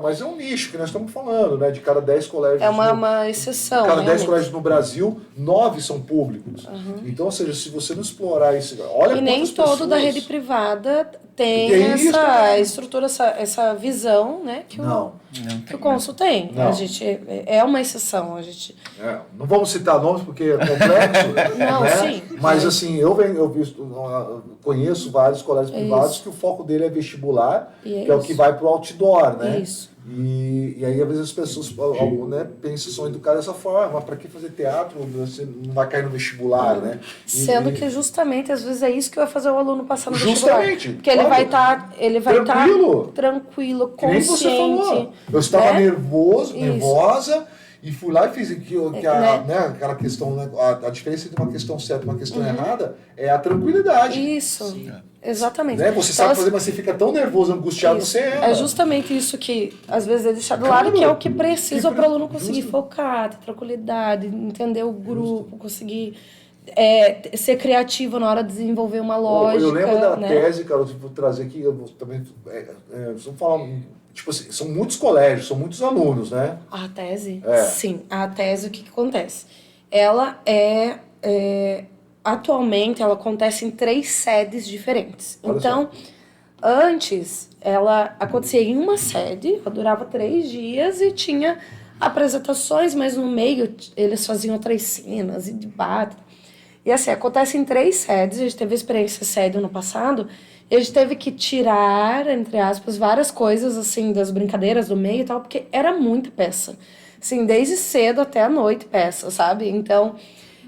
mas é um nicho que nós estamos falando, né? De cada 10 colégios. É uma exceção. Cada 10 realmente. colégios no Brasil, 9 são públicos. Então, ou seja, se você não explorar isso, olha E nem quantas todo pessoas... da rede privada tem Tem isso essa também. estrutura, essa visão, né? Que que o Consul tem. Não. A gente é uma exceção. A gente... não vamos citar nomes porque é complexo, Não, né? sim. Mas assim, eu conheço vários colégios privados que o foco dele é vestibular, E que é o que vai para o outdoor, né? Isso. E aí, às vezes, as pessoas né, pensam, são educadas dessa forma, para que fazer teatro? Você não vai cair no vestibular, né? Sendo que justamente, às vezes, é isso que vai fazer o aluno passar no Justamente, vestibular. Porque ele vai estar tranquilo, Que nem você falou. consciente. Eu estava né? nervosa, e fui lá e fiz né? aquela questão, né? A diferença entre uma questão certa e uma questão errada é a tranquilidade. Isso, Sim. exatamente. Né? Você sabe fazer, mas você fica tão nervoso, angustiado, Isso. você erra. É justamente isso que, às vezes, é deixado de lado, que é o que precisa para o aluno conseguir focar, ter tranquilidade, entender o grupo, conseguir ser criativo na hora de desenvolver uma lógica. Eu lembro da né? tese, cara, eu vou trazer aqui, eu vou também... vamos falar... Tipo assim, são muitos colégios, são muitos alunos, né? A tese? É. Sim, a tese, o que acontece? Ela atualmente, ela acontece em 3 sedes diferentes. Olha Então, antes, ela acontecia em uma sede, ela durava 3 dias e tinha apresentações, mas no meio eles faziam outras cenas e debate. E assim, acontece em 3 sedes, a gente teve a experiência sede ano passado, e a gente teve que tirar, entre aspas, várias coisas, assim, das brincadeiras do meio e tal, porque era muita peça. Assim, desde cedo até a noite peça, sabe? Então,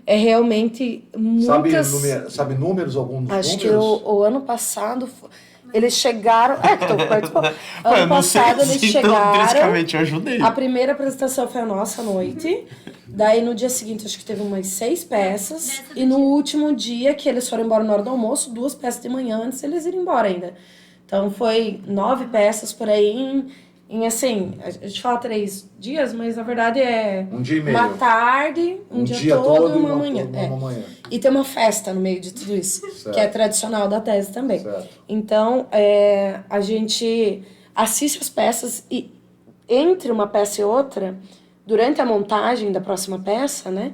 é realmente muitas... Sabe números, alguns Acho números? que o ano passado, eles chegaram... que tu participou. Ano passado, eles chegaram... Intrinsecamente, eu ajudei. A primeira apresentação foi a nossa noite. Daí, no dia seguinte, acho que teve umas 6 peças. E no último dia, que eles foram embora na hora do almoço, 2 peças de manhã antes eles irem embora ainda. Então, foi 9 peças por aí em assim... A gente fala 3 dias, mas na verdade é... Um dia e meio. Uma tarde, um dia todo e uma manhã. manhã. E tem uma festa no meio de tudo isso, Certo. que é tradicional da tese também. Certo. Então, a gente assiste as peças e entre uma peça e outra, durante a montagem da próxima peça, né,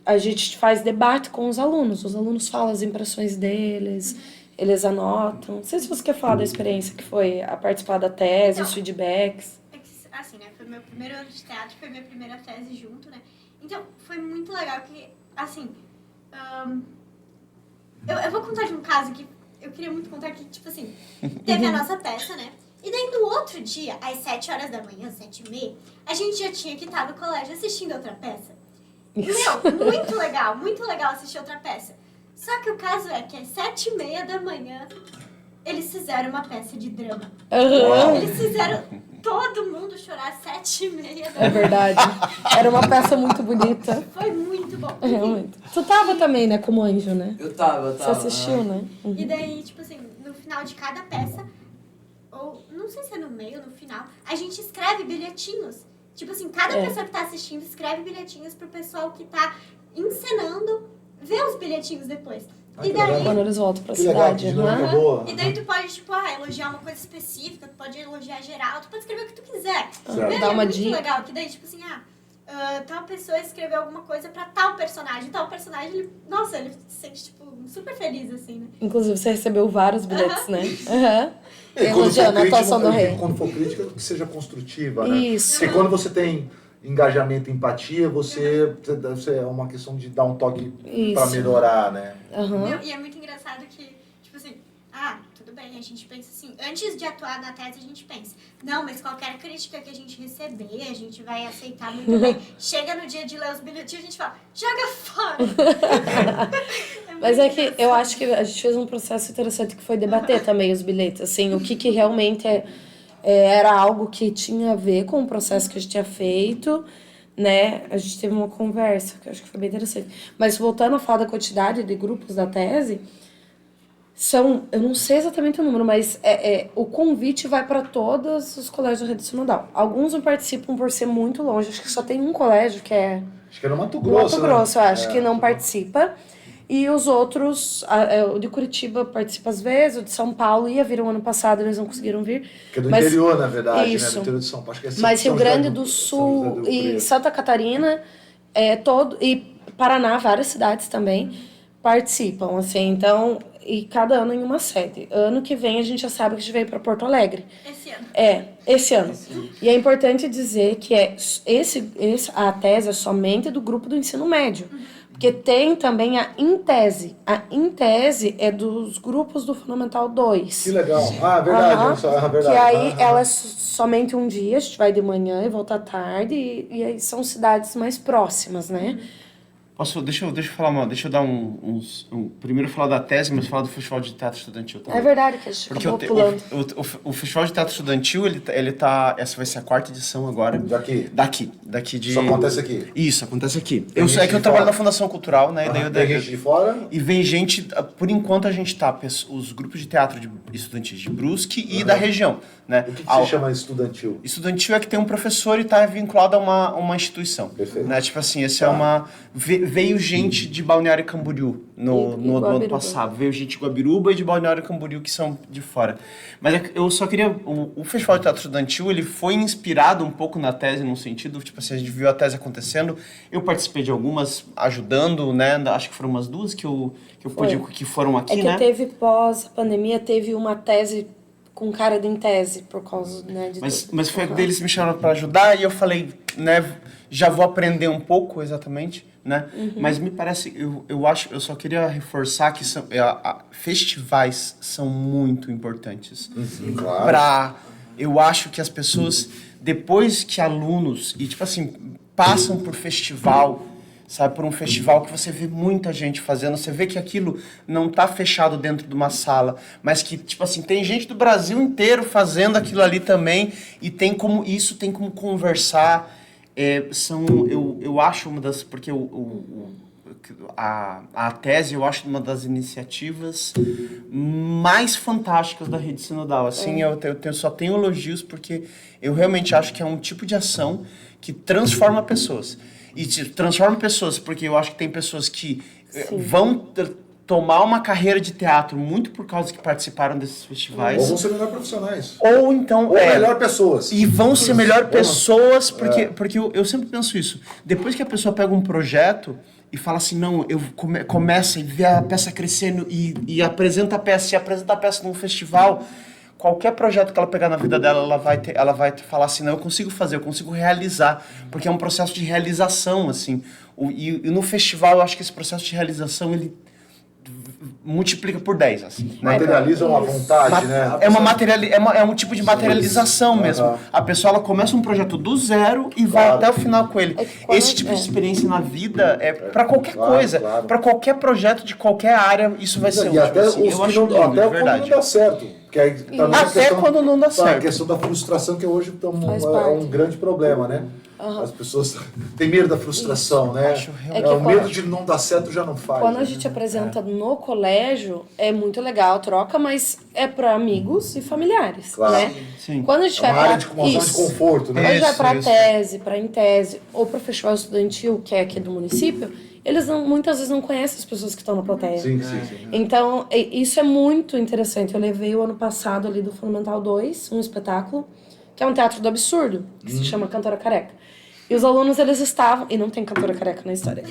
a gente faz debate com os alunos falam as impressões deles, eles anotam. Não sei se você quer falar da experiência que foi a participar da tese, os feedbacks. Assim, né, foi meu primeiro ano de teatro, foi minha primeira tese junto, né, então foi muito legal que, assim, eu vou contar de um caso que eu queria muito contar, que, tipo assim, teve a nossa peça, né, e daí no outro dia, às 7 horas da manhã, 7h30, a gente já tinha que estar no colégio assistindo outra peça. Meu, muito legal assistir outra peça. Só que o caso é que às 7h30 da manhã, eles fizeram uma peça de drama. Uhum. Eles fizeram todo mundo chorar às 7h30 da É manhã. verdade. Era uma peça muito bonita. Foi muito bom. Realmente. Tu tava também, né, como anjo, né? Eu tava. Você assistiu, né? E daí, tipo assim, no final de cada peça, ou não sei se é no meio ou no final, a gente escreve bilhetinhos. Tipo assim, cada pessoa que tá assistindo escreve bilhetinhos pro pessoal que tá encenando ver os bilhetinhos depois. E daí, Quando eles voltam pra Que legal, que cidade. dinâmica Aham. boa. e daí tu pode, tipo, elogiar uma coisa específica, tu pode elogiar geral, tu pode escrever o que tu quiser. Certo. Dá É uma muito dica. legal, que daí, tipo assim, tal pessoa escreveu alguma coisa pra tal personagem, ele, nossa, ele se sente, tipo, super feliz, assim, né? Inclusive, você recebeu vários bilhetes, né? Aham. E quando for Elogiando a crítica, atuação do rei. quando for crítica, que seja construtiva, né? Isso. Porque quando você tem engajamento e empatia, você é uma questão de dar um toque pra Isso. melhorar, né? Aham. E é muito engraçado que, tipo assim, tudo bem, a gente pensa assim, antes de atuar na tese a gente pensa, não, mas qualquer crítica que a gente receber, a gente vai aceitar muito bem. Chega no dia de ler os bilhetinhos, a gente fala, joga fora! Mas é que eu acho que a gente fez um processo interessante que foi debater também os bilhetes, assim, o que realmente era algo que tinha a ver com o processo que a gente tinha feito, né? A gente teve uma conversa, que eu acho que foi bem interessante. Mas voltando a falar da quantidade de grupos da tese, eu não sei exatamente o número, mas o convite vai para todos os colégios da rede sinodal. Alguns não participam por ser muito longe, acho que só tem um colégio que é Acho que é no Mato no Grosso, Mato Grosso, eu acho, né? que não participa. E os outros, o de Curitiba participa às vezes, o de São Paulo ia vir o ano passado, eles não conseguiram vir. Que é do Mas- interior, na verdade, né? Isso. Do interior de São Paulo. Acho que é Mas São Rio José Grande do São Sul José do e Preto. Santa Catarina, e Paraná, várias cidades também participam, assim, então, e cada ano em uma sede. Ano que vem a gente já sabe que a gente veio para Porto Alegre. Esse ano. Esse ano. E é importante dizer que a tese é somente do grupo do ensino médio. Porque tem também a Intese. A Intese é dos grupos do Fundamental 2. Que legal. Ah, verdade. Aham. Verdade. Que aí Aham. ela é somente um dia, a gente vai de manhã e volta à tarde, e aí são cidades mais próximas, né? Deixa eu dar primeiro falar da tese, mas falar do Festival de Teatro Estudantil também. É verdade que a gente Porque acabou pulando. o Festival de Teatro Estudantil, essa vai ser a 4ª edição agora. Daqui de... Isso acontece aqui. Isso, acontece aqui. Tem gente Eu de trabalho fora? na Fundação Cultural, né? Tem gente de fora? E vem gente, por enquanto a gente tá, os grupos de teatro estudantis de Brusque e da região, né? O que você chama estudantil? Estudantil é que tem um professor e tá vinculado a uma instituição. Perfeito. Né? Tipo assim, esse é uma... Veio gente de Balneário Camboriú no ano Guabiruba. passado. Veio gente de Guabiruba e de Balneário Camboriú que são de fora. Mas eu só queria... O Festival de Teatro Estudantil, ele foi inspirado um pouco na tese, num sentido, tipo assim, a gente viu a tese acontecendo. Eu participei de algumas, ajudando, né? Acho que foram umas duas que eu pude, que foram aqui, É que né? teve pós-pandemia, teve uma tese com cara de Intese, por causa, né, de tudo. Mas foi Aham. deles me chamaram para ajudar e eu falei, né, já vou aprender um pouco exatamente, né? Mas me parece, eu só queria reforçar que festivais são muito importantes. Claro. Eu acho que as pessoas, depois que alunos, e tipo assim, passam por festival, sabe, por um festival que você vê muita gente fazendo, você vê que aquilo não tá fechado dentro de uma sala, mas que, tipo assim, tem gente do Brasil inteiro fazendo aquilo ali também, e tem como conversar, eu acho uma das, porque a tese, eu acho uma das iniciativas mais fantásticas da Rede Sinodal, assim, eu só tenho elogios, porque eu realmente acho que é um tipo de ação que transforma pessoas. E transforma pessoas, porque eu acho que tem pessoas que vão tomar uma carreira de teatro muito por causa que participaram desses festivais. Ou vão ser melhor profissionais. Ou então... Ou melhor pessoas. E vão ser melhor pessoas, porque eu sempre penso isso. Depois que a pessoa pega um projeto e fala assim, não, eu começa e vê a peça crescendo e apresenta a peça, num festival... Qualquer projeto que ela pegar na vida dela, ela vai falar assim, não, eu consigo fazer, eu consigo realizar, porque é um processo de realização, assim. E no festival, eu acho que esse processo de realização, ele multiplica por 10, assim. Né? Materializa uma vontade, né? É um tipo de materialização mesmo. A pessoa, ela começa um projeto do zero e vai até o final com ele. Esse tipo de experiência na vida é para qualquer coisa, para qualquer projeto de qualquer área, isso vai ser E até assim. os Eu que acho não, lindo, até de quando verdade. não dá certo. Porque aí, também Até quando não dá a certo. questão da frustração, que hoje Faz é parte. um grande problema, né? As pessoas têm medo da frustração, né? Acho É que O medo quando- de não dar certo já não faz. Quando a né? gente apresenta no colégio, é muito legal a troca, mas é para amigos e familiares, Claro. né? Sim. Quando a gente É vai uma para área de uma zona de conforto, né? Quando a gente vai Isso, para isso. tese, para Intese ou para o festival estudantil, que é aqui do município, eles muitas vezes não conhecem as pessoas que estão na plateia. Sim, sim, sim. Então, isso é muito interessante. Eu levei o ano passado ali do Fundamental 2, um espetáculo, que é um teatro do absurdo, que se chama Cantora Careca. E os alunos, eles estavam... E não tem cantora careca na história.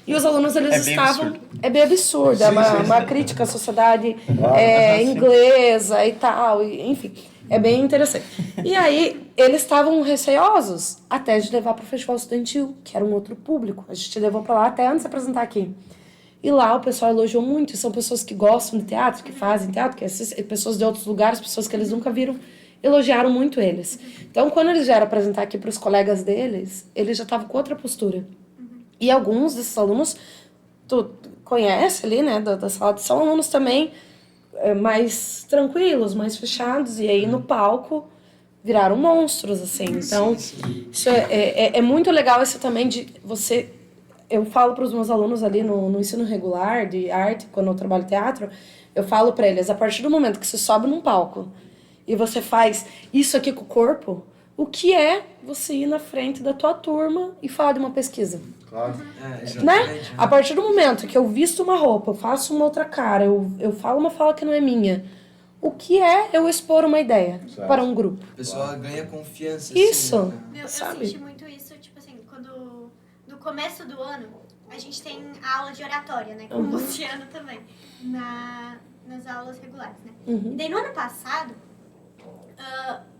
E os alunos, eles É bem estavam... absurdo. É bem absurdo. É uma crítica à sociedade Sim. inglesa e tal. Enfim, é bem interessante. E aí, eles estavam receosos até de levar para o Festival Estudantil, que era um outro público. A gente levou para lá até antes de apresentar aqui. E lá o pessoal elogiou muito. São pessoas que gostam de teatro, que fazem teatro, que assistem, pessoas de outros lugares, pessoas que eles nunca viram, elogiaram muito eles. Então, quando eles vieram apresentar aqui para os colegas deles, eles já estavam com outra postura. E alguns desses alunos, tu conhece ali, né, da sala, são alunos também mais tranquilos, mais fechados. E aí, no palco, viraram monstros, assim. Então, isso é muito legal isso também de você... Eu falo para os meus alunos ali no ensino regular de arte, quando eu trabalho teatro, eu falo para eles, a partir do momento que você sobe num palco e você faz isso aqui com o corpo, o que é você ir na frente da tua turma e falar de uma pesquisa? Claro. Né? A partir do momento que eu visto uma roupa, eu faço uma outra cara, eu falo uma fala que não é minha, o que é eu expor uma ideia Certo. para um grupo? A pessoa ganha confiança. Isso. Assim, né? Eu Sabe? senti muito isso, tipo assim, quando no começo do ano a gente tem a aula de oratória, né? Com o Luciano também, nas aulas regulares, né? E daí no ano passado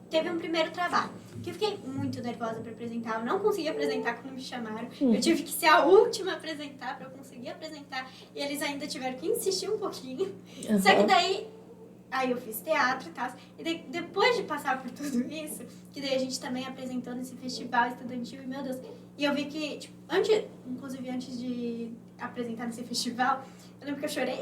teve um primeiro trabalho que eu fiquei muito nervosa para apresentar. Eu não consegui apresentar quando me chamaram. Eu tive que ser a última a apresentar para eu conseguir apresentar. E eles ainda tiveram que insistir um pouquinho. Só que daí eu fiz teatro e tal. E daí, depois de passar por tudo isso, que daí a gente também apresentou nesse festival estudantil, e meu Deus. E eu vi que, tipo, inclusive antes de apresentar nesse festival, eu lembro que eu chorei.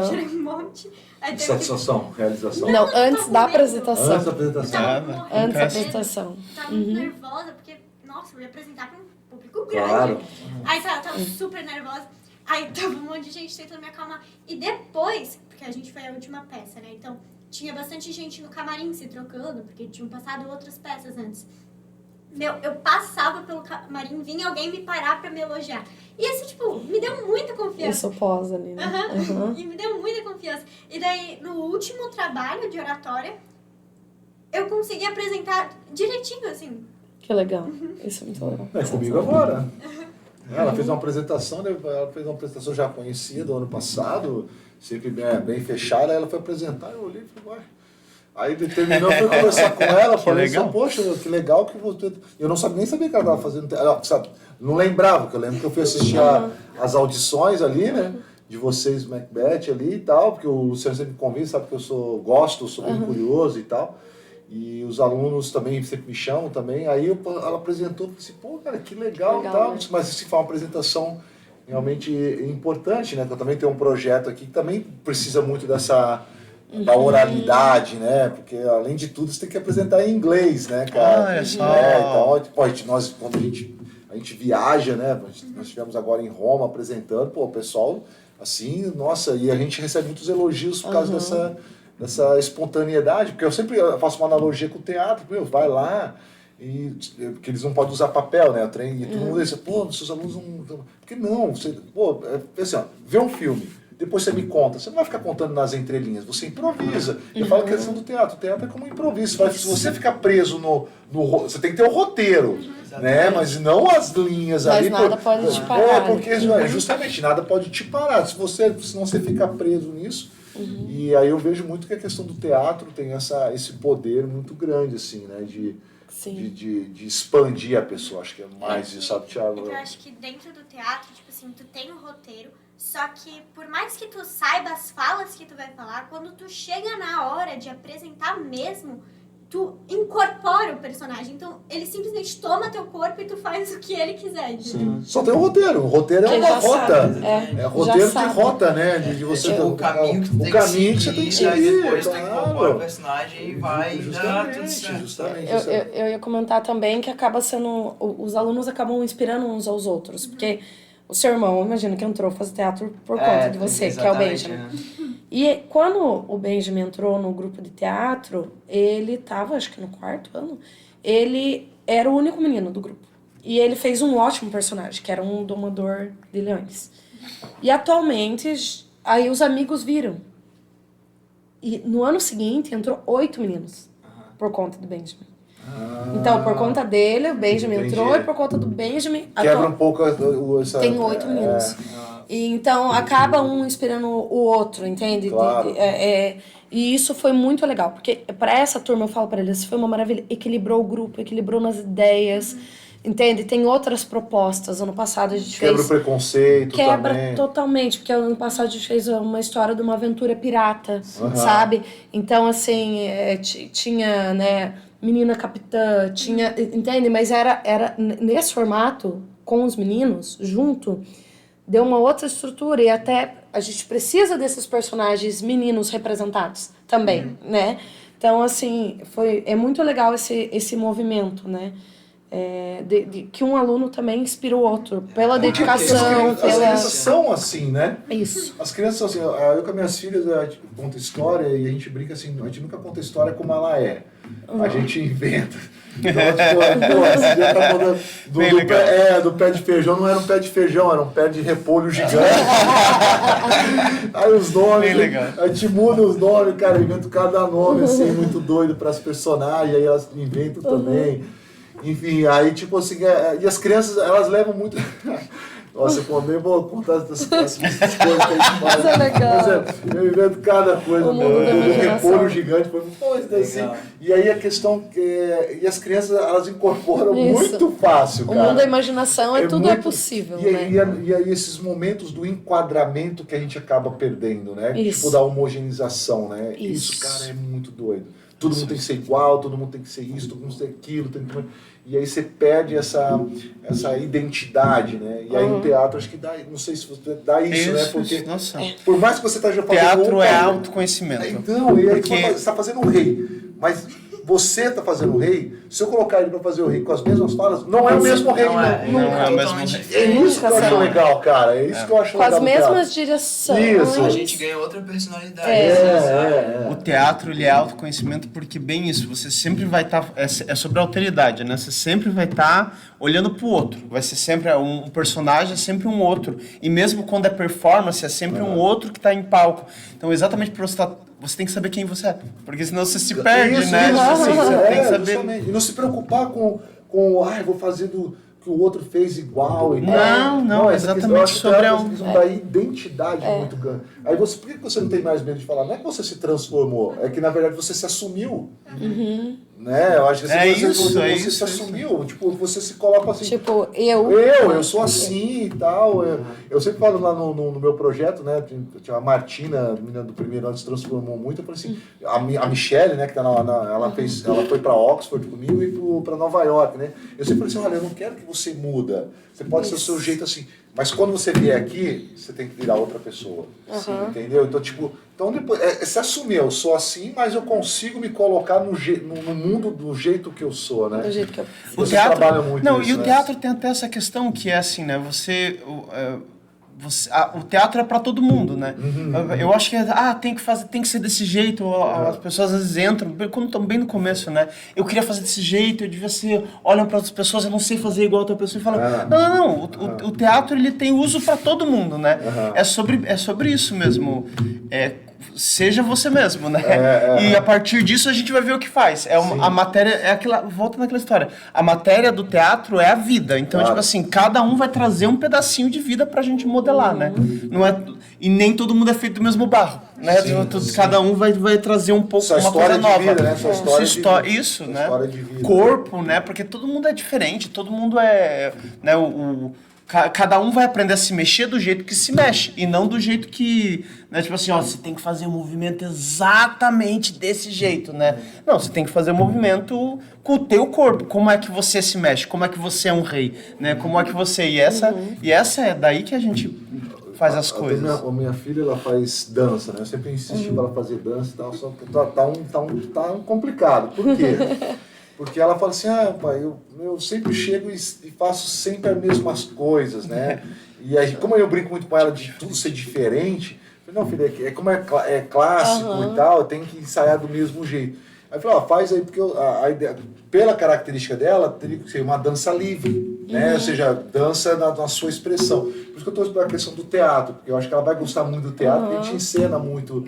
Chorei um monte. Aí teve Satisfação, realização. Não, eu antes tava da com medo. apresentação. Antes da apresentação. Tava Ah, morrendo Antes da de medo. apresentação. Tava muito nervosa, porque, nossa, eu ia apresentar para um público grande. Claro. Aí eu tava super nervosa. Aí tava um monte de gente tentando me acalmar. E depois, porque a gente foi a última peça, né? Então, tinha bastante gente no camarim se trocando, porque tinham passado outras peças antes. Eu passava pelo camarim, vinha alguém me parar pra me elogiar. E assim, tipo, me deu muita confiança. Isso pós ali, né? E me deu muita confiança. E daí, no último trabalho de oratória, eu consegui apresentar direitinho, assim. Que legal. Isso é muito legal. É comigo agora. Ela fez uma apresentação, né? Ela fez uma apresentação já conhecida do ano passado, sempre bem fechada. Aí ela foi apresentar, eu olhei e falei, uai. Aí terminou, fui conversar com ela, falei assim, poxa, que legal que você... Eu não sabia, nem sabia que ela estava fazendo... Sabe, não lembrava, porque eu lembro que eu fui assistir as audições ali, né? De vocês, Macbeth ali e tal, porque o Luciano sempre me convida, sabe que eu gosto, sou bem curioso e tal. E os alunos também sempre me chamam também. Aí ela apresentou, falei assim, pô, cara, que legal e tal. Né? Mas se for uma apresentação realmente importante, né? Que eu também tenho um projeto aqui que também precisa muito dessa... da oralidade, né? Porque, além de tudo, você tem que apresentar em inglês, né, cara? É só... Então, pô, nós, quando a gente viaja, né? Nós estivemos agora em Roma apresentando, pô, o pessoal, assim, nossa, e a gente recebe muitos elogios por causa dessa espontaneidade, porque eu sempre faço uma analogia com o teatro, meu, vai lá, porque eles não podem usar papel, né? E todo mundo diz, pô, seus alunos não... Porque não, você, pô, assim, ó, vê um filme, depois você me conta. Você não vai ficar contando nas entrelinhas, você improvisa. Eu falo que a questão do teatro. O teatro é como um improviso. Se você ficar preso no você tem que ter o roteiro, né? Mas não as linhas mas ali. Mas nada pode te parar. Porque justamente nada pode te parar. Senão você fica preso nisso. E aí eu vejo muito que a questão do teatro tem esse poder muito grande, assim, né? De expandir a pessoa. Acho que é mais isso, sabe, Thiago? Eu acho que dentro do teatro, tipo assim, tu tem o roteiro, só que por mais que tu saiba as falas que tu vai falar, quando tu chega na hora de apresentar mesmo, tu incorpora o personagem. Então, ele simplesmente toma teu corpo e tu faz o que ele quiser. Sim. Só tem o roteiro. O roteiro é Quem uma já rota. sabe, É roteiro de sabe. rota, né? De você O caminho que tu tem que você tem que seguir, aí seguir. depois tu Claro. incorpora o personagem e vai dar tudo Justamente, certo. justamente. Eu ia comentar também que acaba sendo... Os alunos acabam inspirando uns aos outros. Porque o seu irmão, imagino que entrou fazer teatro por conta de você, que é o exatamente, Benjamin. né? E quando o Benjamin entrou no grupo de teatro, ele estava, acho que no 4º ano, ele era o único menino do grupo. E ele fez um ótimo personagem, que era um domador de leões. E atualmente, aí os amigos viram. E no ano seguinte, entrou 8 meninos, por conta do Benjamin. Então, por conta dele, o Benjamin Entendi. entrou, e por conta do Benjamin... Quebra um pouco essa... Tem 8 meninos. E então, acaba um inspirando o outro, entende? Claro. E isso foi muito legal, porque para essa turma, eu falo para eles, foi uma maravilha. Equilibrou o grupo, equilibrou nas ideias, entende? Tem outras propostas. Ano passado a gente Quebra fez... o preconceito Quebra também. totalmente, porque ano passado a gente fez uma história de uma aventura pirata, sabe? Então, assim, tinha, né, menina capitã, tinha... Entende? Mas era nesse formato, com os meninos, junto... Deu uma outra estrutura e até a gente precisa desses personagens meninos representados também, né? Então, assim, é muito legal esse movimento, né? Que um aluno também inspira o outro, pela dedicação, As crianças são assim, né? Isso. As crianças são assim, eu com as minhas filhas, a gente conta história e a gente brinca assim, a gente nunca conta história como ela é. A gente inventa. Então, tipo, esse dia tá falando do pé de feijão, não era um pé de feijão, era um pé de repolho gigante. Aí os nomes, a gente muda os nomes, cara, inventa cada nome assim, muito doido para as personagens, aí elas inventam também. Enfim, aí tipo assim, e as crianças, elas levam muito... Nossa, eu nem vou contar essas coisas que a gente faz. Mas é legal. Mas eu invento cada coisa. O mundo da imaginação. Repolho gigante, assim. E aí a questão e as crianças, elas incorporam muito fácil, cara. O mundo da imaginação tudo muito, é possível, e, né? E aí esses momentos do enquadramento que a gente acaba perdendo, né? Isso. Tipo da homogeneização, né? Isso. Isso, cara, é muito doido. Todo mundo tem que ser igual, todo mundo tem que ser isso, todo mundo tem que ser aquilo, tem que... E aí você perde essa identidade, né? E aí o teatro, acho que dá, não sei se você dá isso, né? Porque por mais que você esteja fazendo... Teatro é autoconhecimento. Então, e aí você está fazendo um rei, mas você está fazendo o rei, se eu colocar ele para fazer o rei com as mesmas falas, não é o mesmo rei, não é o mesmo rei. É isso que eu acho legal, cara. É isso que eu acho com legal. as mesmas direções. Isso. A gente ganha outra personalidade. O teatro, ele é autoconhecimento porque, bem isso, você sempre vai estar... É sobre a alteridade, né? Você sempre vai estar olhando pro outro. Vai ser sempre um personagem, é sempre um outro. E mesmo quando é performance, é sempre um outro que está em palco. Então, exatamente por você tem que saber quem você é. Porque senão você se perde, né? Assim, você tem que saber... Justamente. E não se preocupar com vou fazer do que o outro fez igual. E não, exatamente sobre a questão da identidade muito grande. Aí por que você não tem mais medo de falar? Não é que você se transformou, é que na verdade você se assumiu. Né? Eu acho que você se assumiu, tipo, você se coloca assim. Tipo, eu sou assim e tal. Eu sempre falo lá no meu projeto, né? Tinha a Martina, a menina do primeiro ano, se transformou muito. Eu falei assim, a Michelle, né, que tá ela foi para Oxford comigo e para Nova York, né? Eu sempre falei assim, olha, eu não quero que você muda. Você pode ser o seu jeito assim. Mas quando você vier aqui, você tem que virar outra pessoa. Entendeu? Então, tipo, depois, se assumir, eu sou assim, mas eu consigo me colocar no mundo do jeito que eu sou, né? Do jeito que eu Você trabalha muito isso, e o teatro tem até essa questão que é assim, né? O teatro é para todo mundo, né? Eu acho que tem que ser desse jeito. As pessoas às vezes entram, quando estão bem no começo, né? Eu queria fazer desse jeito, eu devia ser... Olham para outras pessoas, eu não sei fazer igual a outra pessoa e falam... Não. O teatro, ele tem uso para todo mundo, né? É sobre isso mesmo. Seja você mesmo, né? E a partir disso a gente vai ver o que faz. A matéria volta naquela história. A matéria do teatro é a vida. Então, tipo assim, cada um vai trazer um pedacinho de vida pra gente modelar, né? Não é, e nem todo mundo é feito do mesmo barro, né? Cada um vai trazer um pouco uma coisa nova. Vida, né? Sua história isso, né? História de vida. Corpo, né? Porque todo mundo é diferente, todo mundo é, né? cada um vai aprender a se mexer do jeito que se mexe, e não do jeito que, né, tipo assim, ó, você tem que fazer o movimento exatamente desse jeito, né? Não, você tem que fazer o movimento com o teu corpo, como é que você se mexe, como é que você é um rei, né? Como é que você... E essa é daí que a gente faz as coisas. A minha filha, ela faz dança, né? Eu sempre insisti para ela fazer dança e tal, só que tá um complicado. Por quê? Porque ela fala assim, pai, eu sempre chego e faço sempre as mesmas coisas, né? E aí, como eu brinco muito com ela de tudo ser diferente, eu falei, não, filha, como é clássico e tal, tem que ensaiar do mesmo jeito. Aí eu falei, faz aí, porque a ideia, pela característica dela, teria que ser uma dança livre, né? Ou seja, dança na sua expressão. Por isso que eu estou para a questão do teatro, porque eu acho que ela vai gostar muito do teatro, porque a gente encena muito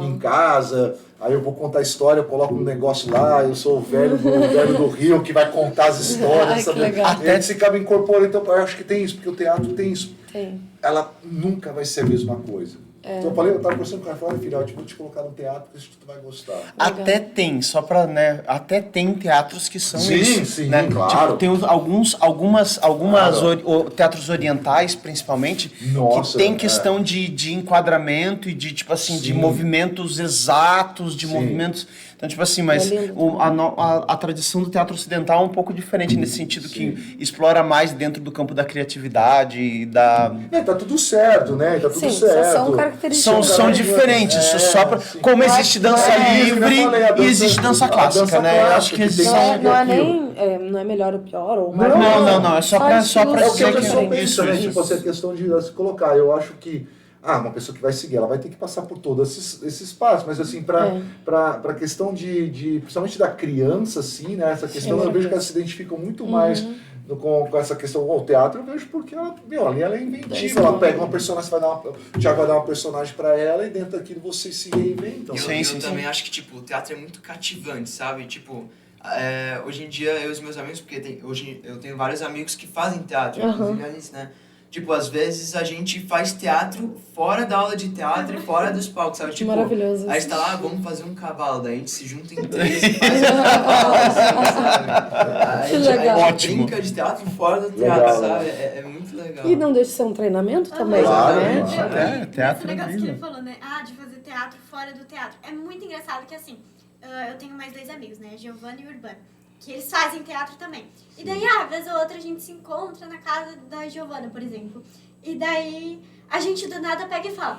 em casa. Aí eu vou contar a história, eu coloco um negócio lá, eu sou o velho do Rio que vai contar as histórias. Ai, que legal. Até se acaba incorporando, então eu acho que tem isso, porque o teatro tem isso. Tem. Ela nunca vai ser a mesma coisa. Então eu estava conversando com ela, falei, filha, eu vou te colocar no teatro, porque isso tu vai gostar. Até tem, só pra, né, até tem teatros que são Sim, isso. sim, né? claro. Tipo, tem algumas teatros orientais, principalmente, Nossa, que tem questão de enquadramento e de, tipo assim, de movimentos exatos, de movimentos... Então, tipo assim, mas a tradição do teatro ocidental é um pouco diferente nesse sentido, que explora mais dentro do campo da criatividade e da... Tá tudo certo, né? Tá tudo Sim, certo. são características. São diferentes, só pra, como existe dança livre e existe dança clássica, né? Eu acho que existe... Não é melhor ou pior, ou mais Não, é só pra É o que dizer a pessoa que pensa, né? isso. Tipo, essa questão de se colocar. Eu acho que uma pessoa que vai seguir, ela vai ter que passar por todos esses passos, mas assim, para questão principalmente da criança, assim, né? Essa questão, eu vejo que elas se identificam muito mais com essa questão. O teatro eu vejo porque ela é inventiva, ela pega uma personagem, o Thiago vai dar uma personagem para ela e dentro daquilo vocês se reinventam. Eu também acho que, tipo, o teatro é muito cativante, sabe? Tipo, hoje em dia, eu e os meus amigos, porque hoje eu tenho vários amigos que fazem teatro, inclusive Alice, né? Tipo, às vezes a gente faz teatro fora da aula de teatro e fora dos palcos, sabe? Tipo, maravilhoso. Aí está lá, vamos fazer um cavalo, daí a gente se junta em 3 e faz um cavalo, assim, sabe? A gente brinca de teatro fora do teatro, sabe? É muito legal. E não deixa de ser um treinamento também, né? Teatro Esse negócio que vida. ele falou, né? De fazer teatro fora do teatro. É muito engraçado que, assim, eu tenho mais 2 amigos, né? Giovanni e Urbano. Que eles fazem teatro também. E daí, vez ou outra, a gente se encontra na casa da Giovana, por exemplo. E daí, a gente do nada pega e fala,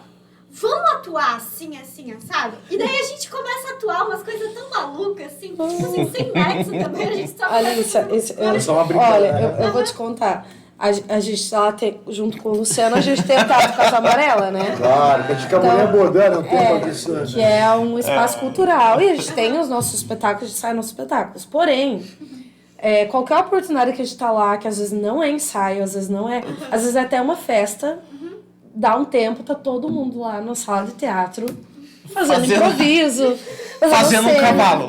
vamos atuar assim, sabe? E daí a gente começa a atuar umas coisas tão malucas, assim, tipo assim, sem nexo também, a gente só... Alicia, É só uma brincadeira. olha, eu vou te contar. A gente lá tem, junto com o Luciano, a gente tem o Teatro Casa Amarela, né? Claro, que a gente fica mulher abordando o tema disso. Que é um espaço cultural. E a gente tem os nossos espetáculos, a gente sai nossos espetáculos. Porém, qualquer oportunidade que a gente tá lá, que às vezes não é ensaio, às vezes não é... Às vezes é até uma festa, dá um tempo, tá todo mundo lá na sala de teatro, fazendo improviso. Fazendo um cavalo.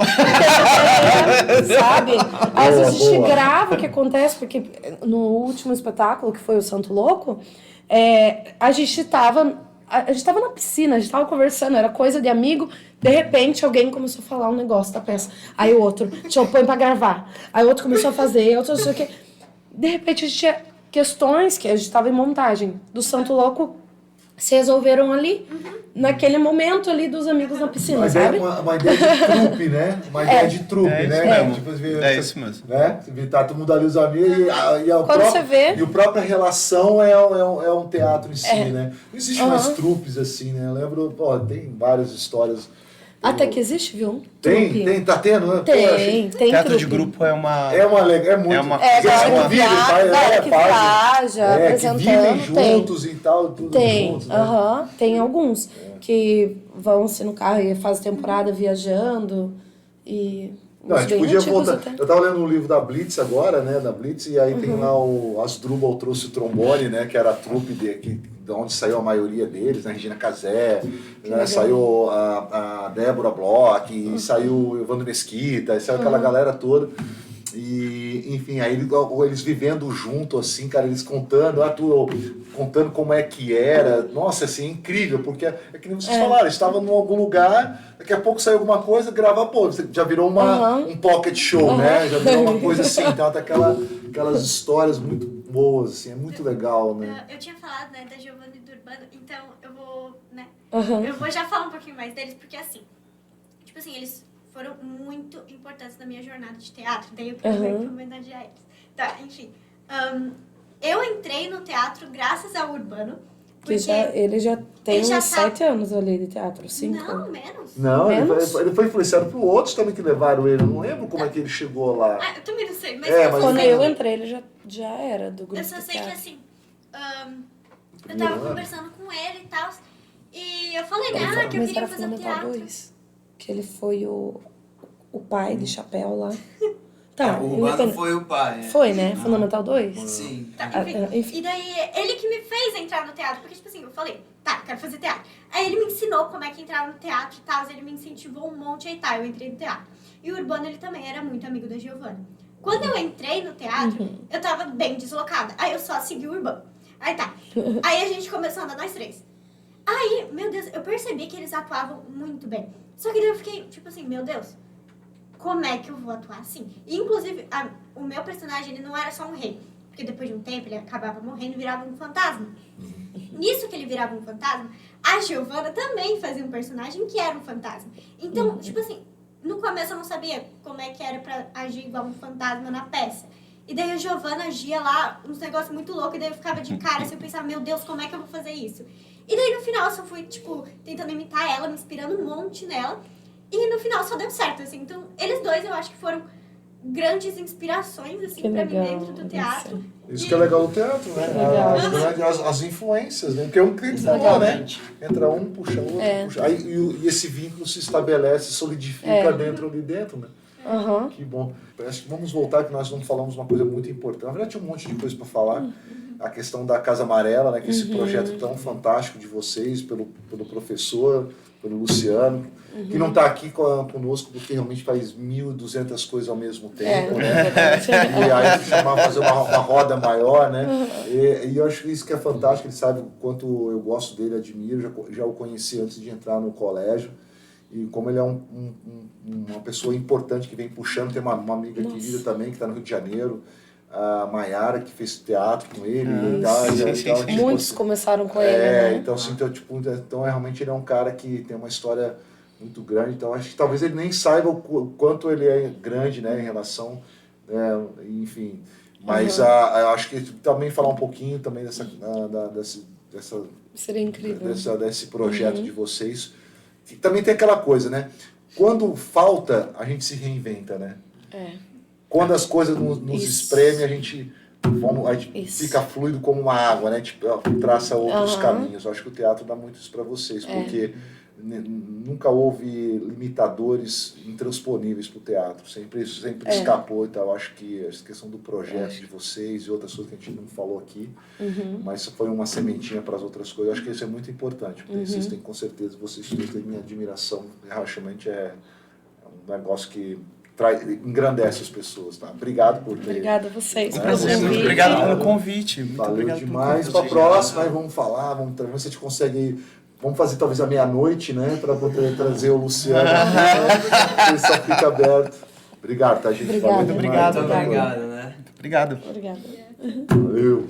Sabe? Às vezes a gente grava o que acontece, porque no último espetáculo, que foi o Santo Louco, a gente tava na piscina, a gente tava conversando, era coisa de amigo, de repente alguém começou a falar um negócio da peça. Aí o outro, põe pra gravar. Aí o outro começou a fazer, outro não sei o quê. De repente a gente tinha questões que a gente tava em montagem do Santo Louco, se resolveram ali, naquele momento ali dos amigos na piscina, sabe? Uma ideia de trupe, né? Uma ideia de trupe, né? Tipo, Isso mesmo. Né? Tá todo mundo ali, os amigos, Você vê... E a própria relação é um teatro em si, né? Não existe mais trupes assim, né? Eu lembro, tem várias histórias. Até que existe, viu? Tem, tá tendo, né? Tem Teatro de trupe. grupo é uma... É muito... É uma que viaja, apresentando. Que vivem juntos e tal, tudo juntos, né? Tem alguns que vão assim no carro e fazem temporada viajando e... Não, a gente podia voltar. Eu tava lendo um livro da Blitz agora, né? Da Blitz, e aí tem lá o Asdrubal trouxe o trombone, né? Que era a trupe de onde saiu a maioria deles, né? Regina Casé, né? Saiu a Débora Bloch, saiu o Evandro Mesquita, saiu aquela galera toda. E, enfim, aí eles vivendo junto, assim, cara, eles contando contando como é que era. Nossa, assim, é incrível, porque é que nem vocês falaram, eles estavam em algum lugar, daqui a pouco saiu alguma coisa, grava, já virou um pocket show, né? Já virou uma coisa assim, então até aquelas histórias muito boas, assim, é muito legal, né? Eu tinha falado, né, da Giovanna e do Urbano, então eu vou, né, Aham. eu vou já falar um pouquinho mais deles, porque assim, tipo assim, eles foram muito importantes na minha jornada de teatro, daí eu queria homenagear eles. Tá, enfim, eu entrei no teatro graças ao Urbano, Que porque... ele já tem Ele já uns tá- 7 anos ali de teatro, 5. Não, menos. Não, Menos? ele foi influenciado por outros também que levaram ele. Eu não lembro como é que ele chegou lá. Ah, eu também não sei, mas É, eu mas só Quando sei eu que- entrei, ele já era do grupo Eu só de sei que teatro. assim, eu Primeiro tava ano. conversando com ele e tal, e eu falei, né, que eu Mas queria era fazer um Fundamental teatro. 2. Que ele foi o pai de chapéu lá. Tá, O Urbano independ- foi o pai. Foi, né? Fundamental 2? Sim. Tá, Ah, enfim. E daí, ele que me fez entrar no teatro, porque, tipo assim, eu falei, tá, quero fazer teatro. Aí ele me ensinou como é que entrava no teatro e tal, ele me incentivou um monte, aí tá, eu entrei no teatro. E o Urbano, ele também era muito amigo da Giovanna. Quando eu entrei no teatro, eu tava bem deslocada, aí eu só segui o Urbano. Aí tá, aí a gente começou a andar nós três. Aí, meu Deus, eu percebi que eles atuavam muito bem. Só que daí eu fiquei, tipo assim, meu Deus, como é que eu vou atuar assim? E, inclusive, o meu personagem, ele não era só um rei. Porque depois de um tempo, ele acabava morrendo e virava um fantasma. Nisso que ele virava um fantasma, a Giovanna também fazia um personagem que era um fantasma. Então, tipo assim, no começo eu não sabia como é que era pra agir igual um fantasma na peça. E daí a Giovanna agia lá, uns negócios muito loucos, e daí eu ficava de cara, assim, eu pensava, meu Deus, como é que eu vou fazer isso? E daí no final eu só fui, tipo, tentando imitar ela, me inspirando um monte nela. E no final só deu certo, assim. Então, eles dois eu acho que foram grandes inspirações, assim, Que pra mim legal, dentro do teatro. Isso que é legal do teatro, né? Legal. As influências, né? Porque é um cliente falou, né? Entra um, puxa outro, puxa. Aí, e esse vínculo se estabelece, solidifica dentro ali dentro, né? Aham. Que bom. Acho que vamos voltar, que nós não falamos uma coisa muito importante. Na verdade, tinha um monte de coisa para falar. A questão da Casa Amarela, né? Que esse projeto tão fantástico de vocês, pelo professor, pelo Luciano, que não está aqui conosco porque realmente faz 1.200 coisas ao mesmo tempo, né? E aí chamar fazer uma roda maior, né? E eu acho que isso que é fantástico, ele sabe o quanto eu gosto dele, admiro, já o conheci antes de entrar no colégio. E como ele é uma pessoa importante que vem puxando, tem uma amiga querida também que está no Rio de Janeiro, a Maiara, que fez teatro com ele. E tal, tipo, Muitos começaram com ele, né? então, assim, então realmente ele é um cara que tem uma história muito grande. Então acho que talvez ele nem saiba o quanto ele é grande, né, em relação, enfim. Mas eu acho que também falar um pouquinho também Seria incrível. desse projeto de vocês. Que também tem aquela coisa, né? Quando falta, a gente se reinventa, né? Quando as coisas nos espremem, a gente fica fluido como uma água, né? Tipo, traça outros caminhos. Eu acho que o teatro dá muito isso para vocês, porque nunca houve limitadores intransponíveis para o teatro. Sempre escapou e tal. Eu acho que essa questão do projeto de vocês e outras coisas que a gente não falou aqui, mas foi uma sementinha para as outras coisas. Eu acho que isso é muito importante, porque vocês têm, com certeza, vocês têm minha admiração. Realmente é um negócio que engrandece as pessoas, tá? Obrigado por ter... Obrigada a vocês pelo Prazer, convite. Muito obrigado pelo convite. Muito Valeu obrigado demais. pelo Para a convite. próxima, aí vamos falar, vamos ver se a gente consegue... Vamos fazer talvez à meia-noite, né? Para poder trazer o Luciano. Ele só fica aberto. Obrigado, tá, gente? Obrigada. Valeu Muito obrigado. demais. Muito obrigado, né? Obrigado. Obrigada. Valeu.